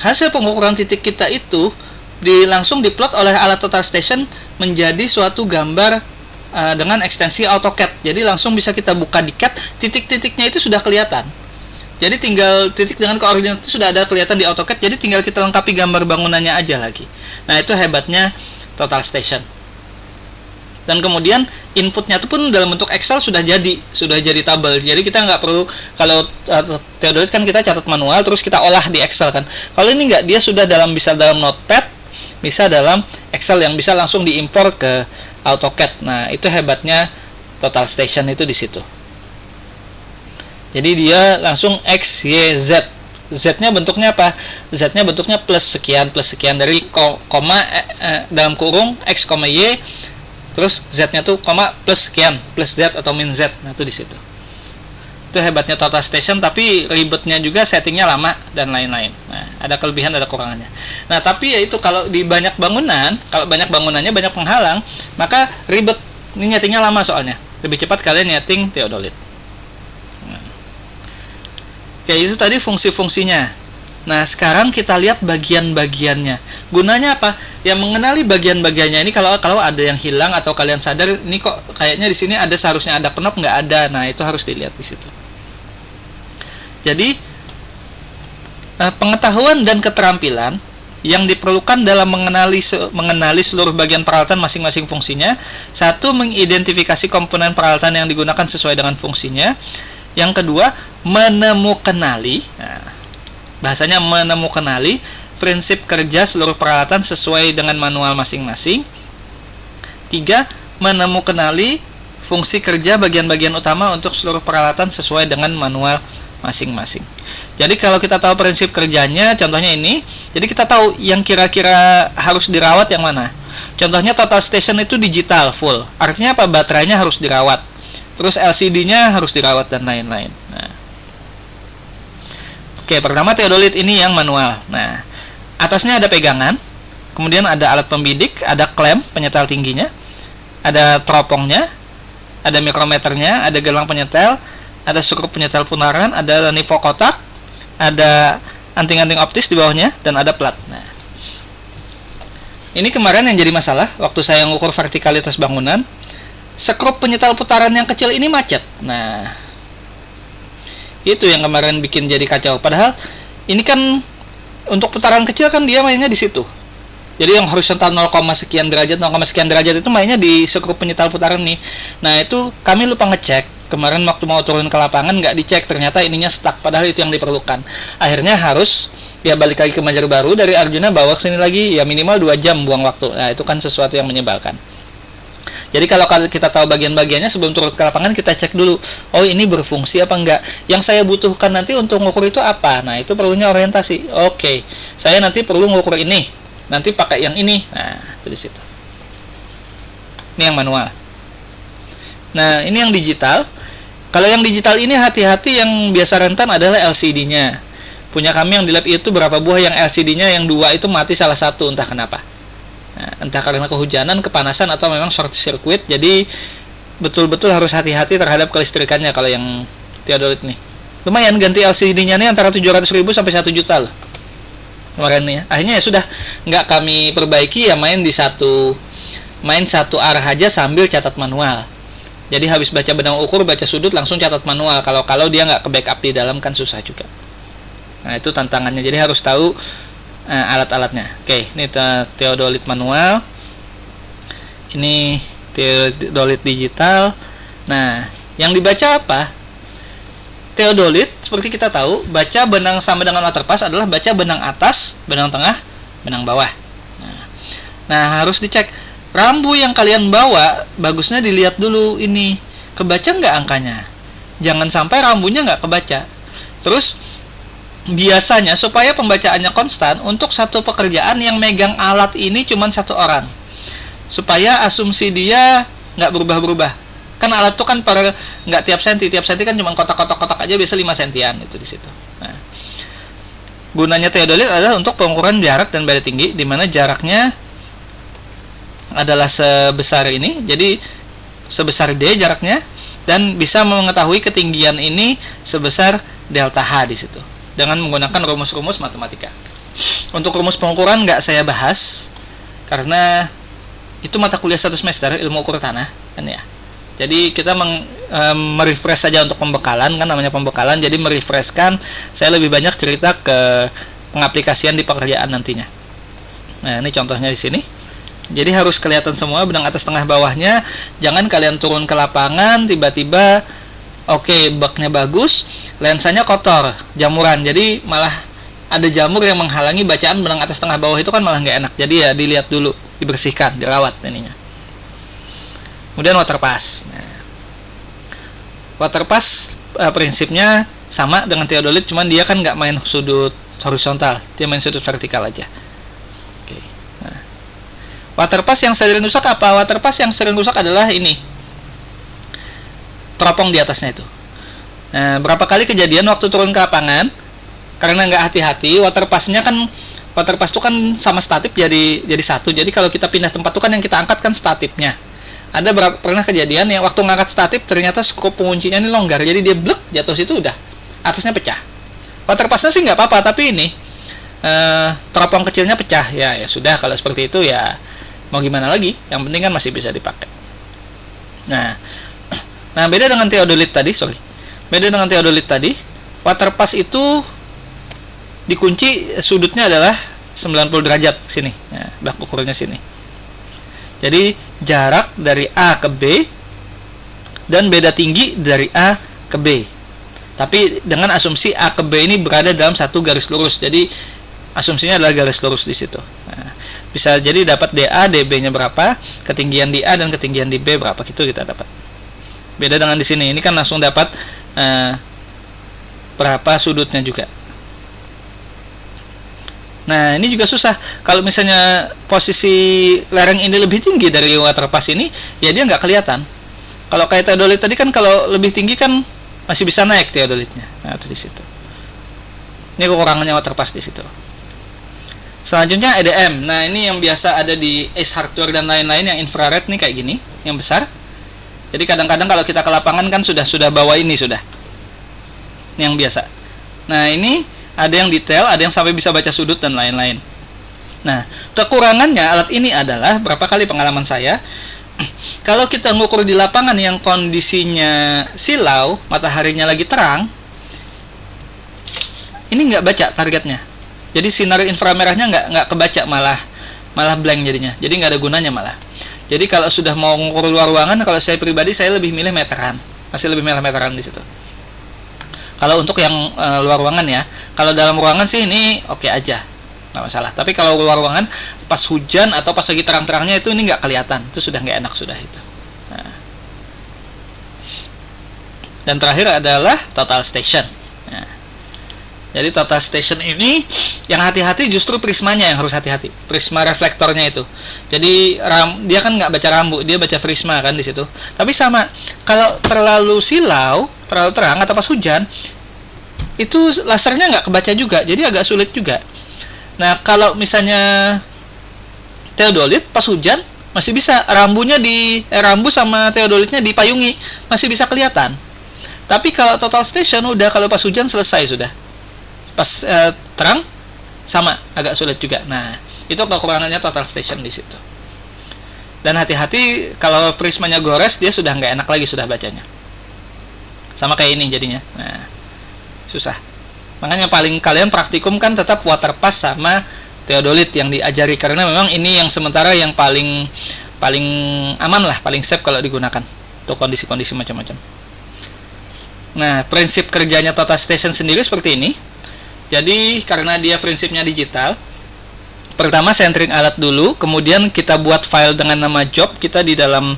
hasil pengukuran titik kita itu langsung diplot oleh alat Total Station menjadi suatu gambar dengan ekstensi AutoCAD. Jadi langsung bisa kita buka di CAD, titik-titiknya itu sudah kelihatan. Jadi tinggal titik dengan koordinat itu sudah ada kelihatan di AutoCAD. Jadi tinggal kita lengkapi gambar bangunannya aja lagi. Nah, itu hebatnya Total Station. dan kemudian inputnya itu pun dalam bentuk Excel sudah jadi tabel. Jadi kita nggak perlu, kalau Theodolit kan kita catat manual terus kita olah di Excel kan. Kalau ini nggak, dia sudah bisa dalam Notepad, bisa dalam Excel yang bisa langsung diimpor ke AutoCAD. Nah, itu hebatnya Total Station itu di situ. Jadi dia langsung X, Y, Z. Z-nya bentuknya apa? Z-nya bentuknya plus sekian dari koma dalam kurung X, Y, terus Z-nya tuh koma plus sekian, plus Z atau min Z. Nah, itu di situ. Itu hebatnya Total Station, tapi ribetnya juga, settingnya lama dan lain-lain. Nah, ada kelebihan, ada kekurangannya. Nah, tapi ya itu kalau di banyak bangunan, kalau banyak bangunannya banyak penghalang, maka ribet. Ini nyetingnya lama soalnya. Lebih cepat kalian nyeting Theodolit. Oke, itu tadi fungsi-fungsinya. Nah, sekarang kita lihat bagian-bagiannya. Gunanya apa? Ya, mengenali bagian-bagiannya ini, kalau ada yang hilang atau kalian sadar ini kok kayaknya di sini seharusnya ada knob, nggak ada. Nah, itu harus dilihat di situ. Jadi pengetahuan dan keterampilan yang diperlukan dalam mengenali seluruh bagian peralatan masing-masing fungsinya. Satu, mengidentifikasi komponen peralatan yang digunakan sesuai dengan fungsinya. Yang kedua, menemukenali, bahasanya menemukenali prinsip kerja seluruh peralatan sesuai dengan manual masing-masing. 3, menemukenali fungsi kerja bagian-bagian utama untuk seluruh peralatan sesuai dengan manual masing-masing. Jadi kalau kita tahu prinsip kerjanya, contohnya ini, jadi kita tahu yang kira-kira harus dirawat yang mana. Contohnya Total Station itu digital full, artinya apa? Baterainya harus dirawat, terus LCD-nya harus dirawat dan lain-lain. Nah, oke, pertama Theodolit ini yang manual. Nah, atasnya ada pegangan, kemudian ada alat pembidik, ada klem penyetel tingginya, ada teropongnya, ada mikrometernya, ada gelang penyetel, ada skrup penyetel putaran, ada nipo kotak, ada anting-anting optis di bawahnya, dan ada plat. Nah, ini kemarin yang jadi masalah waktu saya ngukur vertikalitas bangunan. Skrup penyetel putaran yang kecil ini macet. Nah, itu yang kemarin bikin jadi kacau. Padahal ini kan untuk putaran kecil kan dia mainnya di situ. Jadi yang horizontal 0, sekian derajat, 0, sekian derajat itu mainnya di skrup penyetel putaran nih. Nah, itu kami lupa ngecek. Kemarin waktu mau turun ke lapangan nggak dicek, ternyata ininya stuck. Padahal itu yang diperlukan. Akhirnya harus ya balik lagi ke Banjarbaru, dari Arjuna bawa ke sini lagi, ya minimal 2 jam buang waktu. Nah, itu kan sesuatu yang menyebalkan. Jadi kalau kita tahu bagian-bagiannya sebelum turun ke lapangan, kita cek dulu, oh ini berfungsi apa enggak, yang saya butuhkan nanti untuk ngukur itu apa. Nah, itu perlunya orientasi. Oke, saya nanti perlu ngukur ini, nanti pakai yang ini. Nah, itu di situ. Ini yang manual. Nah, ini yang digital. Kalau yang digital ini hati-hati, yang biasa rentan adalah LCD-nya. Punya kami yang di lab itu berapa buah yang LCD-nya yang 2 itu mati salah satu, entah kenapa. Nah, entah karena kehujanan, kepanasan, atau memang short circuit. Jadi betul-betul harus hati-hati terhadap kelistrikannya kalau yang Theodolit nih. Lumayan ganti LCD-nya nih antara 700.000 sampai 1 juta loh. Kemarin nih. Akhirnya ya sudah nggak kami perbaiki, ya main satu arah aja sambil catat manual. Jadi habis baca benang ukur, baca sudut, langsung catat manual. Kalau dia nggak ke backup di dalam kan susah juga. Nah, itu tantangannya. Jadi harus tahu alat-alatnya. Oke, ini Theodolit manual. Ini Theodolit digital. Nah, yang dibaca apa? Theodolit, seperti kita tahu, baca benang sama dengan waterpass adalah baca benang atas, benang tengah, benang bawah. Nah, harus dicek. Rambu yang kalian bawa, bagusnya dilihat dulu ini. Kebaca nggak angkanya? Jangan sampai rambunya nggak kebaca. Terus, biasanya supaya pembacaannya konstan, untuk satu pekerjaan yang megang alat ini cuma 1 orang, supaya asumsi dia nggak berubah-berubah. Kan alat itu kan nggak tiap senti kan cuma kotak-kotak aja, biasa 5 sentian itu di situ. Nah, gunanya Theodolit adalah untuk pengukuran jarak dan beda tinggi, di mana jaraknya adalah sebesar ini, jadi sebesar D jaraknya, dan bisa mengetahui ketinggian ini sebesar delta H di situ dengan menggunakan rumus-rumus matematika. Untuk rumus pengukuran nggak saya bahas karena itu mata kuliah 1 semester ilmu ukur tanah kan ya. Jadi kita merefresh saja untuk pembekalan, kan namanya pembekalan. Jadi merefreshkan, saya lebih banyak cerita ke pengaplikasian di pekerjaan nantinya. Nah, ini contohnya di sini. Jadi harus kelihatan semua benang atas tengah bawahnya. Jangan kalian turun ke lapangan tiba-tiba oke, baknya bagus, lensanya kotor, jamuran. Jadi malah ada jamur yang menghalangi bacaan benang atas tengah bawah, itu kan malah nggak enak. Jadi ya dilihat dulu, dibersihkan, dirawat ininya. Kemudian water pass. Nah, water pass prinsipnya sama dengan teodolit, cuman dia kan nggak main sudut horizontal, dia main sudut vertikal aja. Oke. Nah, water pass yang sering rusak apa? Water pass yang sering rusak adalah ini, teropong di atasnya itu. Nah, berapa kali kejadian waktu turun ke lapangan karena nggak hati-hati, water pass itu kan sama statip jadi satu. Jadi kalau kita pindah tempat itu kan yang kita angkat kan statipnya. Ada pernah kejadian yang waktu ngangkat statip ternyata skop penguncinya ini longgar, jadi dia blek jatuh situ, udah atasnya pecah. Water passnya sih nggak apa-apa, tapi ini teropong kecilnya pecah, ya sudah, kalau seperti itu ya mau gimana lagi, yang penting kan masih bisa dipakai. Nah beda dengan teodolit tadi, water pass itu dikunci sudutnya adalah 90 derajat sini, nah, bak ukurnya sini. Jadi jarak dari A ke B dan beda tinggi dari A ke B. Tapi dengan asumsi A ke B ini berada dalam satu garis lurus. Jadi asumsinya adalah garis lurus di situ. Nah, bisa jadi dapat DA, DB-nya berapa, ketinggian di A dan ketinggian di B berapa, gitu kita dapat. Beda dengan di sini. Ini kan langsung dapat berapa sudutnya juga. Nah, ini juga susah. Kalau misalnya posisi lereng ini lebih tinggi dari water pass ini, ya dia nggak kelihatan. Kalau kayak teodolit tadi kan, kalau lebih tinggi kan masih bisa naik teodolitnya. Nah, itu di situ. Ini kekurangannya water pass di situ. Selanjutnya EDM. Nah, ini yang biasa ada di Ace Hardware dan lain-lain, yang infrared nih kayak gini, yang besar. Jadi kadang-kadang kalau kita ke lapangan kan sudah bawa ini sudah. Ini yang biasa. Nah, ini ada yang detail, ada yang sampai bisa baca sudut dan lain-lain. Nah, kekurangannya alat ini adalah, berapa kali pengalaman saya, kalau kita ngukur di lapangan yang kondisinya silau, mataharinya lagi terang, ini nggak baca targetnya. Jadi sinar inframerahnya nggak kebaca, malah blank jadinya. Jadi nggak ada gunanya malah. Jadi kalau sudah mau ngukur luar ruangan, kalau saya pribadi saya lebih milih meteran, masih lebih milih meteran di situ. Kalau untuk yang luar ruangan ya, kalau dalam ruangan sih ini oke aja, nggak masalah. Tapi kalau luar ruangan pas hujan atau pas lagi terang-terangnya itu ini nggak kelihatan, itu sudah nggak enak sudah itu. Nah. Dan terakhir adalah total station. Nah. Jadi total station ini yang hati-hati justru prismanya yang harus hati-hati, prisma reflektornya itu. Jadi dia kan nggak baca rambu, dia baca prisma kan di situ. Tapi sama, kalau terlalu silau, terlalu terang atau pas hujan, itu lasernya nggak kebaca juga, jadi agak sulit juga. Nah, kalau misalnya teodolit pas hujan masih bisa, rambu sama teodolitnya dipayungi, masih bisa kelihatan. Tapi kalau total station udah, kalau pas hujan selesai sudah. Pas terang sama, agak sulit juga. Nah, itu kekurangannya total station di situ. Dan hati-hati kalau prismanya gores, dia sudah nggak enak lagi sudah bacanya. Sama kayak ini jadinya. Nah, susah. Makanya paling kalian praktikum kan tetap water pass sama teodolit yang diajari, karena memang ini yang sementara yang paling aman lah, paling safe kalau digunakan untuk kondisi-kondisi macam-macam. Nah, prinsip kerjanya total station sendiri seperti ini. Jadi karena dia prinsipnya digital, pertama centering alat dulu, kemudian kita buat file dengan nama job kita di dalam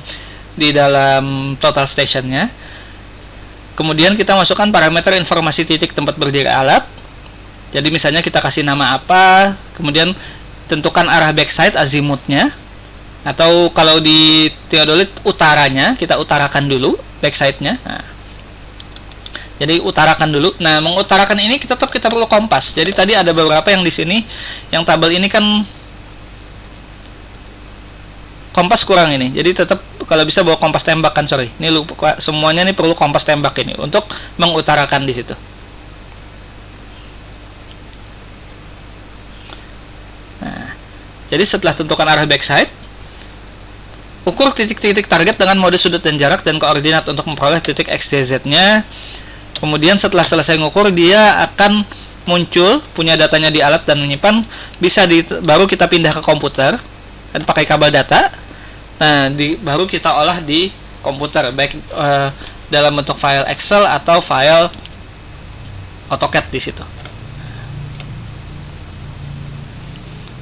total stationnya. Kemudian kita masukkan parameter informasi titik tempat berdiri alat. Jadi misalnya kita kasih nama apa, kemudian tentukan arah backside azimutnya, atau kalau di teodolit utaranya, kita utarakan dulu backside-nya. Nah, jadi utarakan dulu. Nah, mengutarakan ini kita perlu kompas. Jadi tadi ada beberapa yang di sini, yang tabel ini kan kompas kurang ini. Jadi tetap kalau bisa bawa kompas tembak kan, sorry. Ini lupa, semuanya ini perlu kompas tembak ini untuk mengutarakan di situ. Nah, jadi setelah tentukan arah backside, ukur titik-titik target dengan mode sudut dan jarak dan koordinat untuk memperoleh titik XYZ-nya. Kemudian setelah selesai ngukur, dia akan muncul punya datanya di alat dan menyimpan. Baru kita pindah ke komputer. dan pakai kabel data. Nah, baru kita olah di komputer, baik dalam bentuk file Excel atau file AutoCAD di situ.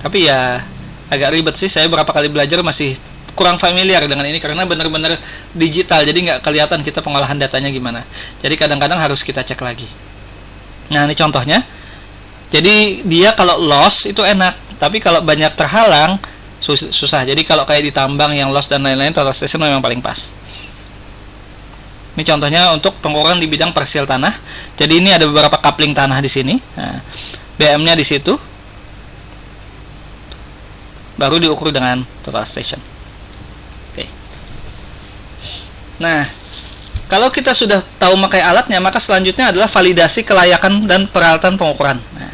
Tapi ya agak ribet sih, saya berapa kali belajar masih kurang familiar dengan ini karena benar-benar digital, jadi nggak kelihatan kita pengolahan datanya gimana. Jadi kadang-kadang harus kita cek lagi. Nah, ini contohnya. Jadi dia kalau loss itu enak, tapi kalau banyak terhalang susah. Jadi kalau kayak di tambang yang loss dan lain-lain, total station memang paling pas. Ini contohnya untuk pengukuran di bidang parsial tanah. Jadi ini ada beberapa coupling tanah di sini. Nah, BM-nya di situ. Baru diukur dengan total station. Oke. Nah, kalau kita sudah tahu memakai alatnya, maka selanjutnya adalah validasi kelayakan dan peralatan pengukuran. Nah,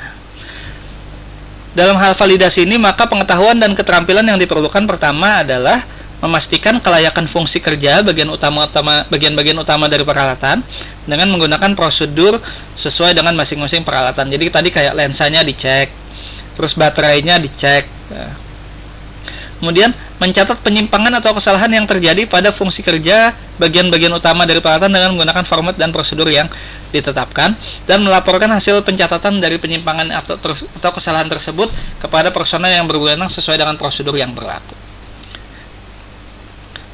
dalam hal validasi ini, maka pengetahuan dan keterampilan yang diperlukan pertama adalah memastikan kelayakan fungsi kerja bagian-bagian utama dari peralatan dengan menggunakan prosedur sesuai dengan masing-masing peralatan. Jadi tadi kayak lensanya dicek, terus baterainya dicek. Nah, kemudian mencatat penyimpangan atau kesalahan yang terjadi pada fungsi kerja bagian-bagian utama dari peralatan dengan menggunakan format dan prosedur yang ditetapkan, dan melaporkan hasil pencatatan dari penyimpangan atau kesalahan tersebut kepada personel yang berwenang sesuai dengan prosedur yang berlaku.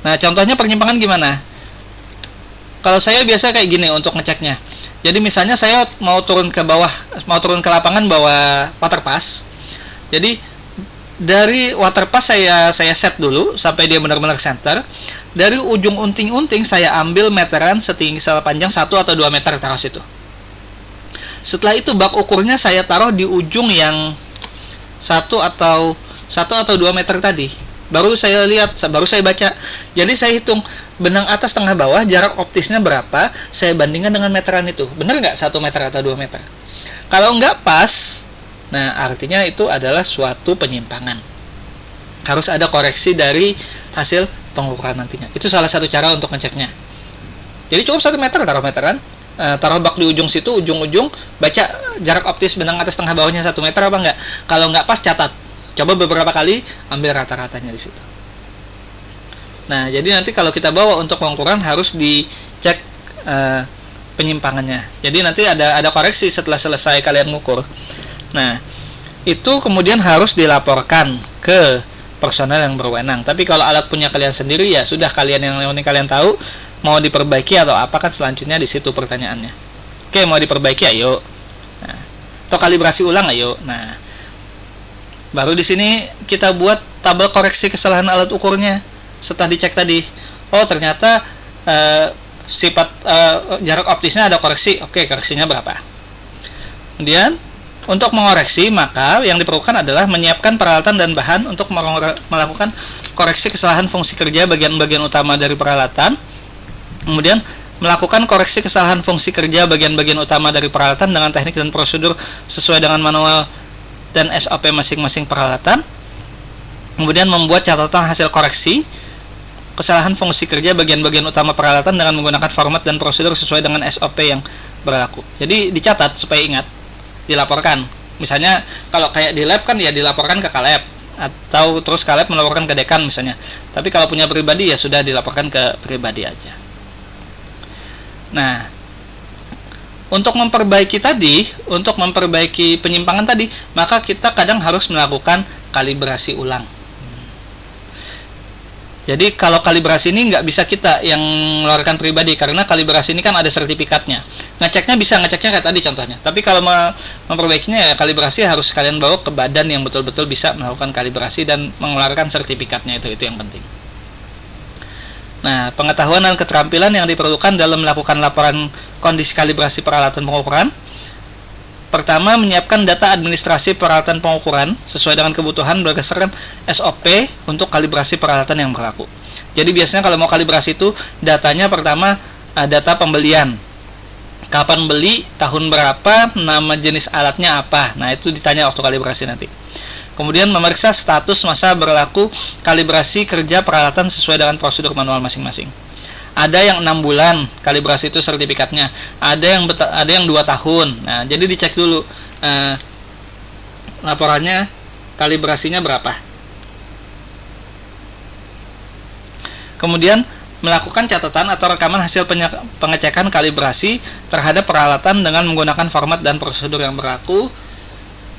Nah, contohnya penyimpangan gimana? Kalau saya biasa kayak gini untuk ngeceknya. Jadi misalnya saya mau turun ke lapangan bawa water pass. Jadi dari water pass saya set dulu sampai dia benar-benar center. Dari ujung unting-unting saya ambil meteran sepanjang 1 atau 2 meter, taruh situ. Setelah itu bak ukurnya saya taruh di ujung yang 1 atau 2 meter tadi. Baru saya lihat, baru saya baca. Jadi saya hitung benang atas tengah bawah, jarak optisnya berapa, saya bandingkan dengan meteran itu. Benar nggak 1 meter atau 2 meter? Kalau nggak pas, nah artinya itu adalah suatu penyimpangan. Harus ada koreksi dari hasil pengukuran nantinya. Itu salah satu cara untuk ngeceknya. Jadi cukup 1 meter, taruh meteran, taruh bak di ujung situ, ujung-ujung, baca jarak optis benang atas tengah bawahnya 1 meter apa enggak. Kalau nggak pas, catat. Coba beberapa kali, ambil rata-ratanya di situ. Nah, jadi nanti kalau kita bawa untuk pengukuran harus dicek penyimpangannya. Jadi nanti ada koreksi setelah selesai kalian mengukur. Nah, itu kemudian harus dilaporkan ke personel yang berwenang. Tapi kalau alat punya kalian sendiri, ya sudah, kalian yang kalian tahu mau diperbaiki atau apa, kan selanjutnya di situ pertanyaannya. Oke, mau diperbaiki, ayo. Nah, atau kalibrasi ulang, ayo. Nah, baru di sini kita buat tabel koreksi kesalahan alat ukurnya setelah dicek tadi. Oh, ternyata sifat jarak optisnya ada koreksi. Oke, koreksinya berapa? Kemudian untuk mengoreksi, maka yang diperlukan adalah menyiapkan peralatan dan bahan untuk melakukan koreksi kesalahan fungsi kerja bagian-bagian utama dari peralatan. Kemudian melakukan koreksi kesalahan fungsi kerja bagian-bagian utama dari peralatan dengan teknik dan prosedur sesuai dengan manual dan SOP masing-masing peralatan. Kemudian membuat catatan hasil koreksi kesalahan fungsi kerja bagian-bagian utama peralatan dengan menggunakan format dan prosedur sesuai dengan SOP yang berlaku. Jadi dicatat supaya ingat, dilaporkan. Misalnya kalau kayak di lab kan ya dilaporkan ke Kaleb, atau terus Kaleb melaporkan ke dekan misalnya. Tapi kalau punya pribadi ya sudah dilaporkan ke pribadi aja. Nah, untuk memperbaiki penyimpangan tadi, maka kita kadang harus melakukan kalibrasi ulang. Jadi kalau kalibrasi ini nggak bisa kita yang mengeluarkan pribadi, karena kalibrasi ini kan ada sertifikatnya. Ngeceknya bisa, ngeceknya kayak tadi contohnya. Tapi kalau memperbaikinya ya kalibrasi harus kalian bawa ke badan yang betul-betul bisa melakukan kalibrasi dan mengeluarkan sertifikatnya, itu yang penting. Nah, pengetahuan dan keterampilan yang diperlukan dalam melakukan laporan kondisi kalibrasi peralatan pengukuran. Pertama, menyiapkan data administrasi peralatan pengukuran sesuai dengan kebutuhan berdasarkan SOP untuk kalibrasi peralatan yang berlaku. Jadi biasanya kalau mau kalibrasi itu datanya pertama data pembelian. Kapan beli, tahun berapa, nama jenis alatnya apa. Nah, itu ditanya waktu kalibrasi nanti. Kemudian memeriksa status masa berlaku kalibrasi kerja peralatan sesuai dengan prosedur manual masing-masing. Ada yang 6 bulan kalibrasi itu sertifikatnya, ada yang 2 tahun. Nah, jadi dicek dulu laporannya kalibrasinya berapa. Kemudian melakukan catatan atau rekaman hasil pengecekan kalibrasi terhadap peralatan dengan menggunakan format dan prosedur yang berlaku.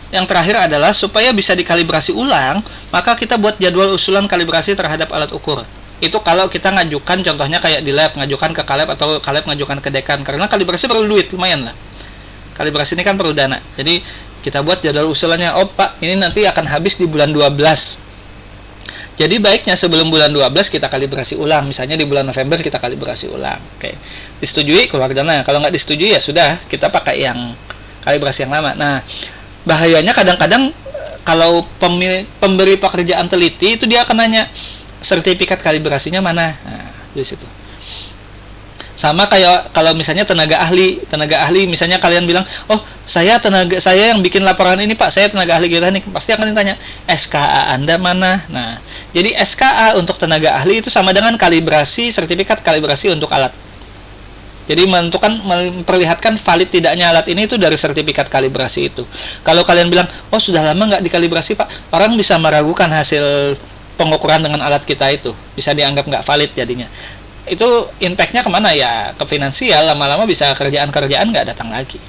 Yang terakhir adalah supaya bisa dikalibrasi ulang, maka kita buat jadwal usulan kalibrasi terhadap alat ukur. Itu kalau kita ngajukan, contohnya kayak di lab, ngajukan ke Kaleb atau Kaleb ngajukan ke dekan, karena kalibrasi perlu duit, lumayan lah. Kalibrasi ini kan perlu dana. Jadi kita buat jadwal usulannya. Oh Pak, ini nanti akan habis di bulan 12. Jadi baiknya sebelum bulan 12 kita kalibrasi ulang. Misalnya di bulan November kita kalibrasi ulang. Oke. Disetujui, keluar dana. Kalau nggak disetujui ya sudah, kita pakai yang kalibrasi yang lama. Nah, bahayanya kadang-kadang kalau pemberi pekerjaan teliti itu dia akan nanya sertifikat kalibrasinya mana. Nah, di situ. Sama kayak kalau misalnya tenaga ahli misalnya kalian bilang, "Oh, saya yang bikin laporan ini, Pak. Saya tenaga ahli geoteknik." Pasti akan ditanya, "SKA Anda mana?" Nah, jadi SKA untuk tenaga ahli itu sama dengan kalibrasi, sertifikat kalibrasi untuk alat. Jadi memperlihatkan valid tidaknya alat ini itu dari sertifikat kalibrasi itu. Kalau kalian bilang, "Oh, sudah lama nggak dikalibrasi, Pak." Orang bisa meragukan hasil pengukuran dengan alat kita itu. Bisa dianggap nggak valid jadinya. Itu impact-nya kemana ya? Ke finansial, lama-lama bisa kerjaan-kerjaan nggak datang lagi.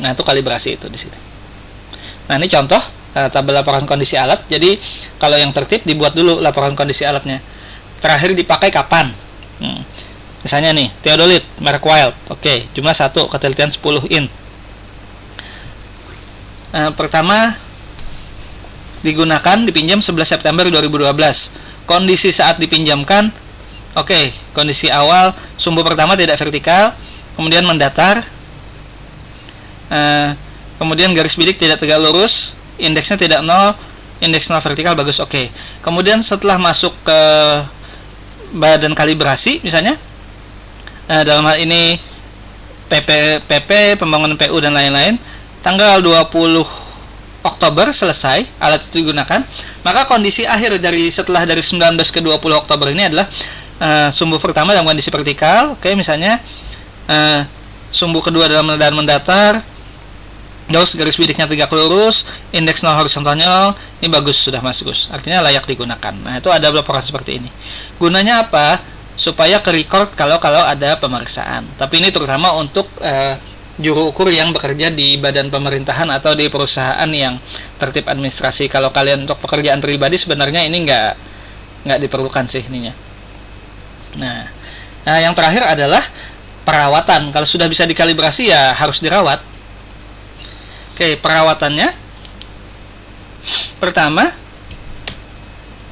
Nah, itu kalibrasi itu di situ. Nah, ini contoh tabel laporan kondisi alat. Jadi kalau yang tertib dibuat dulu laporan kondisi alatnya. Terakhir dipakai kapan? Misalnya nih, theodolite merek Wild. Oke, jumlah 1, ketelitian 10 in. Pertama digunakan dipinjam 11 September 2012. Kondisi saat dipinjamkan, oke, kondisi awal sumbu pertama tidak vertikal, kemudian mendatar, kemudian garis bidik tidak tegak lurus, indeksnya tidak 0, indeks 0 vertikal, bagus, oke. Kemudian setelah masuk ke badan kalibrasi misalnya, dalam hal ini PP, pembangunan PU dan lain-lain, tanggal 20 Oktober selesai alat itu digunakan, maka kondisi akhir setelah dari 19 ke 20 Oktober ini adalah sumbu pertama dalam kondisi vertikal, oke, misalnya sumbu kedua dalam keadaan mendatar, terus garis bidiknya tegak lurus, indeks 0 horizontalnya, ini bagus, sudah masuk, artinya layak digunakan. Nah, itu ada laporan seperti ini. Gunanya apa? Supaya ke-record kalau ada pemeriksaan. Tapi ini terutama untuk juru ukur yang bekerja di badan pemerintahan atau di perusahaan yang tertib administrasi. Kalau kalian untuk pekerjaan pribadi sebenarnya ini nggak diperlukan sih ininya. Nah, yang terakhir adalah perawatan. Kalau sudah bisa dikalibrasi ya harus dirawat. Oke, perawatannya. Pertama,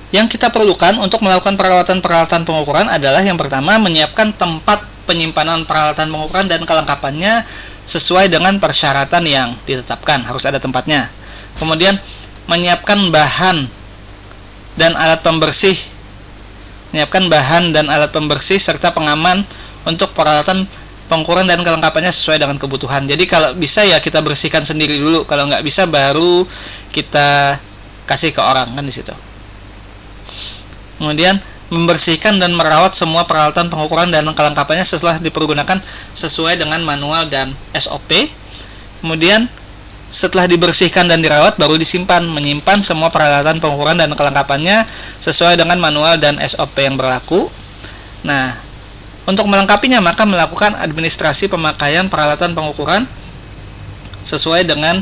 yang kita perlukan untuk melakukan perawatan peralatan pengukuran adalah yang pertama menyiapkan tempat penyimpanan peralatan pengukuran dan kelengkapannya sesuai dengan persyaratan yang ditetapkan, harus ada tempatnya. Kemudian menyiapkan bahan dan alat pembersih, serta pengaman untuk peralatan pengukuran dan kelengkapannya sesuai dengan kebutuhan. Jadi kalau bisa ya kita bersihkan sendiri dulu, kalau nggak bisa baru kita kasih ke orang, kan di situ. Kemudian membersihkan dan merawat semua peralatan pengukuran dan kelengkapannya setelah dipergunakan sesuai dengan manual dan SOP. Kemudian setelah dibersihkan dan dirawat baru disimpan, menyimpan semua peralatan pengukuran dan kelengkapannya sesuai dengan manual dan SOP yang berlaku. Nah, untuk melengkapinya maka melakukan administrasi pemakaian peralatan pengukuran sesuai dengan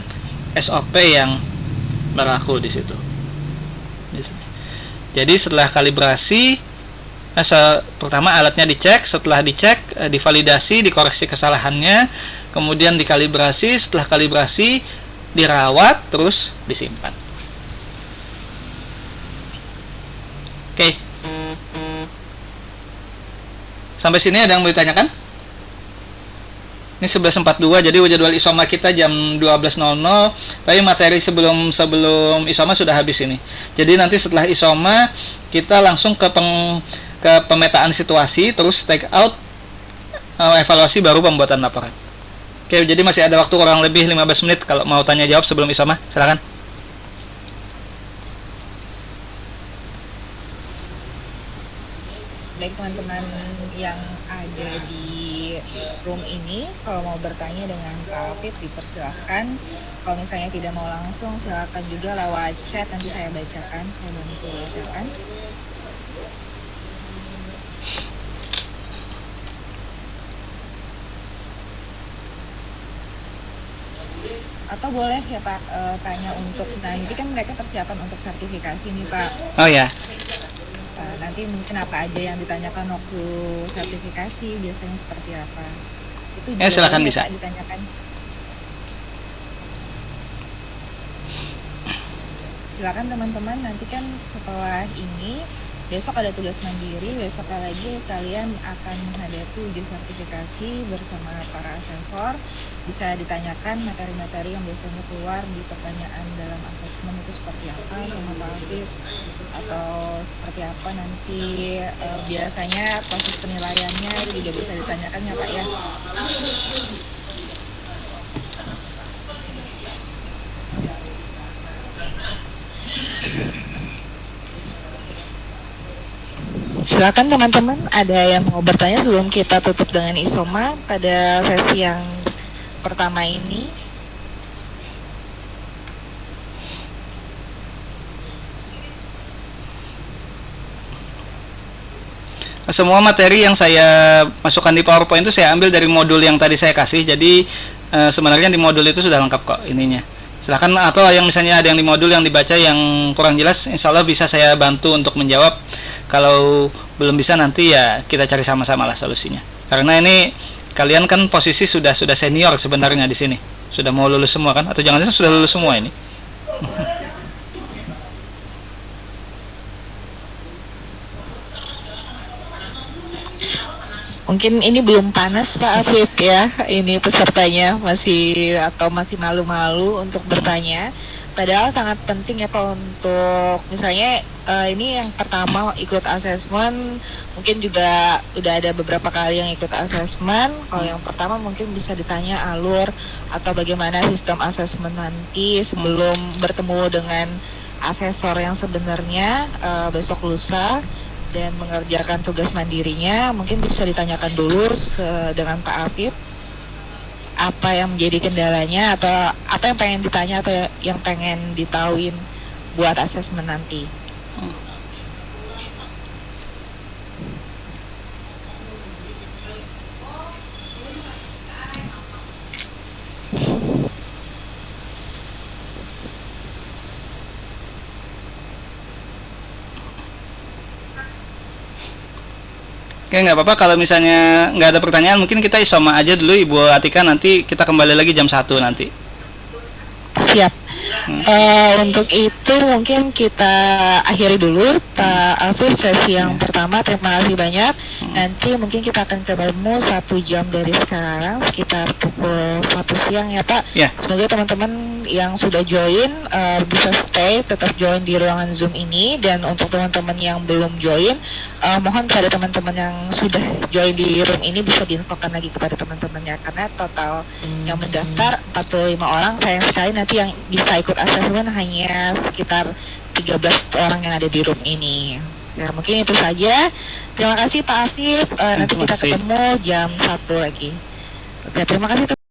SOP yang berlaku di situ. Jadi setelah kalibrasi, pertama alatnya dicek, setelah dicek, divalidasi, dikoreksi kesalahannya, kemudian dikalibrasi, setelah kalibrasi, dirawat, terus disimpan. Oke. Sampai sini ada yang mau ditanyakan? Ini 11.42, jadi jadwal isoma kita jam 12.00. Tapi materi sebelum isoma sudah habis ini. Jadi nanti setelah isoma kita langsung ke pemetaan situasi, terus take out, evaluasi, baru pembuatan laporan. Oke, jadi masih ada waktu kurang lebih 15 menit kalau mau tanya jawab sebelum isoma. Silakan. Baik teman-teman yang ada di room ini, kalau mau bertanya dengan Pak Alfit dipersilahkan. Kalau misalnya tidak mau langsung, silakan juga lewat chat, nanti saya bacakan, saya bantu bacakan. Atau boleh ya Pak tanya untuk nanti kan mereka persiapan untuk sertifikasi nih Pak. Oh ya, Nanti mungkin apa aja yang ditanyakan waktu sertifikasi biasanya seperti apa? Itu ya juga silakan boleh ya bisa. Pak ditanyakan. Silakan teman-teman, nanti kan setelah ini besok ada tugas mandiri, besok lagi kalian akan menghadapi uji sertifikasi bersama para asesor. Bisa ditanyakan materi-materi yang biasanya keluar di pertanyaan dalam asesmen itu seperti apa sama Pak Afif, atau seperti apa nanti biasanya proses penilaiannya itu juga bisa ditanyakan ya Pak ya. Silakan teman-teman, ada yang mau bertanya sebelum kita tutup dengan Isoma pada sesi yang pertama ini? Semua materi yang saya masukkan di PowerPoint itu saya ambil dari modul yang tadi saya kasih. Jadi sebenarnya di modul itu sudah lengkap kok ininya. Silakan, atau yang misalnya ada yang di modul yang dibaca yang kurang jelas, insya Allah bisa saya bantu untuk menjawab. Kalau belum bisa nanti ya kita cari sama-sama lah solusinya. Karena ini kalian kan posisi sudah senior sebenarnya di sini. Sudah mau lulus semua kan? Atau jangan-jangan sudah lulus semua ini? Mungkin ini belum panas Pak Afif ya, ini pesertanya masih malu-malu untuk bertanya. Padahal sangat penting ya Pak untuk misalnya ini yang pertama ikut asesmen, mungkin juga udah ada beberapa kali yang ikut asesmen. Kalau yang pertama mungkin bisa ditanya alur atau bagaimana sistem asesmen nanti sebelum bertemu dengan asesor yang sebenarnya besok lusa dan mengerjakan tugas mandirinya. Mungkin bisa ditanyakan dulu dengan Pak Afif apa yang menjadi kendalanya atau apa yang pengen ditanya atau yang pengen ditauin buat asesmen nanti. Oke, nggak apa-apa kalau misalnya nggak ada pertanyaan, mungkin kita isoma aja dulu Ibu Atika, nanti kita kembali lagi jam 1 nanti. Siap. Untuk itu mungkin kita akhiri dulu Pak Afif sesi yang pertama. Terima kasih banyak. Nanti mungkin kita akan ketemu 1 jam dari sekarang sekitar pukul 1 siang ya Pak. Ya. Semoga teman-teman yang sudah join bisa stay, tetap join di ruangan Zoom ini. Dan untuk teman-teman yang belum join, mohon pada teman-teman yang sudah join di room ini bisa diinfokan lagi kepada teman-temannya, karena total yang mendaftar 45 orang. Sayang sekali nanti yang bisa ikut asesmen hanya sekitar 13 orang yang ada di room ini. Ya, mungkin itu saja. Terima kasih Pak Afif. Nanti kita ketemu jam 1 lagi. Oke, terima kasih.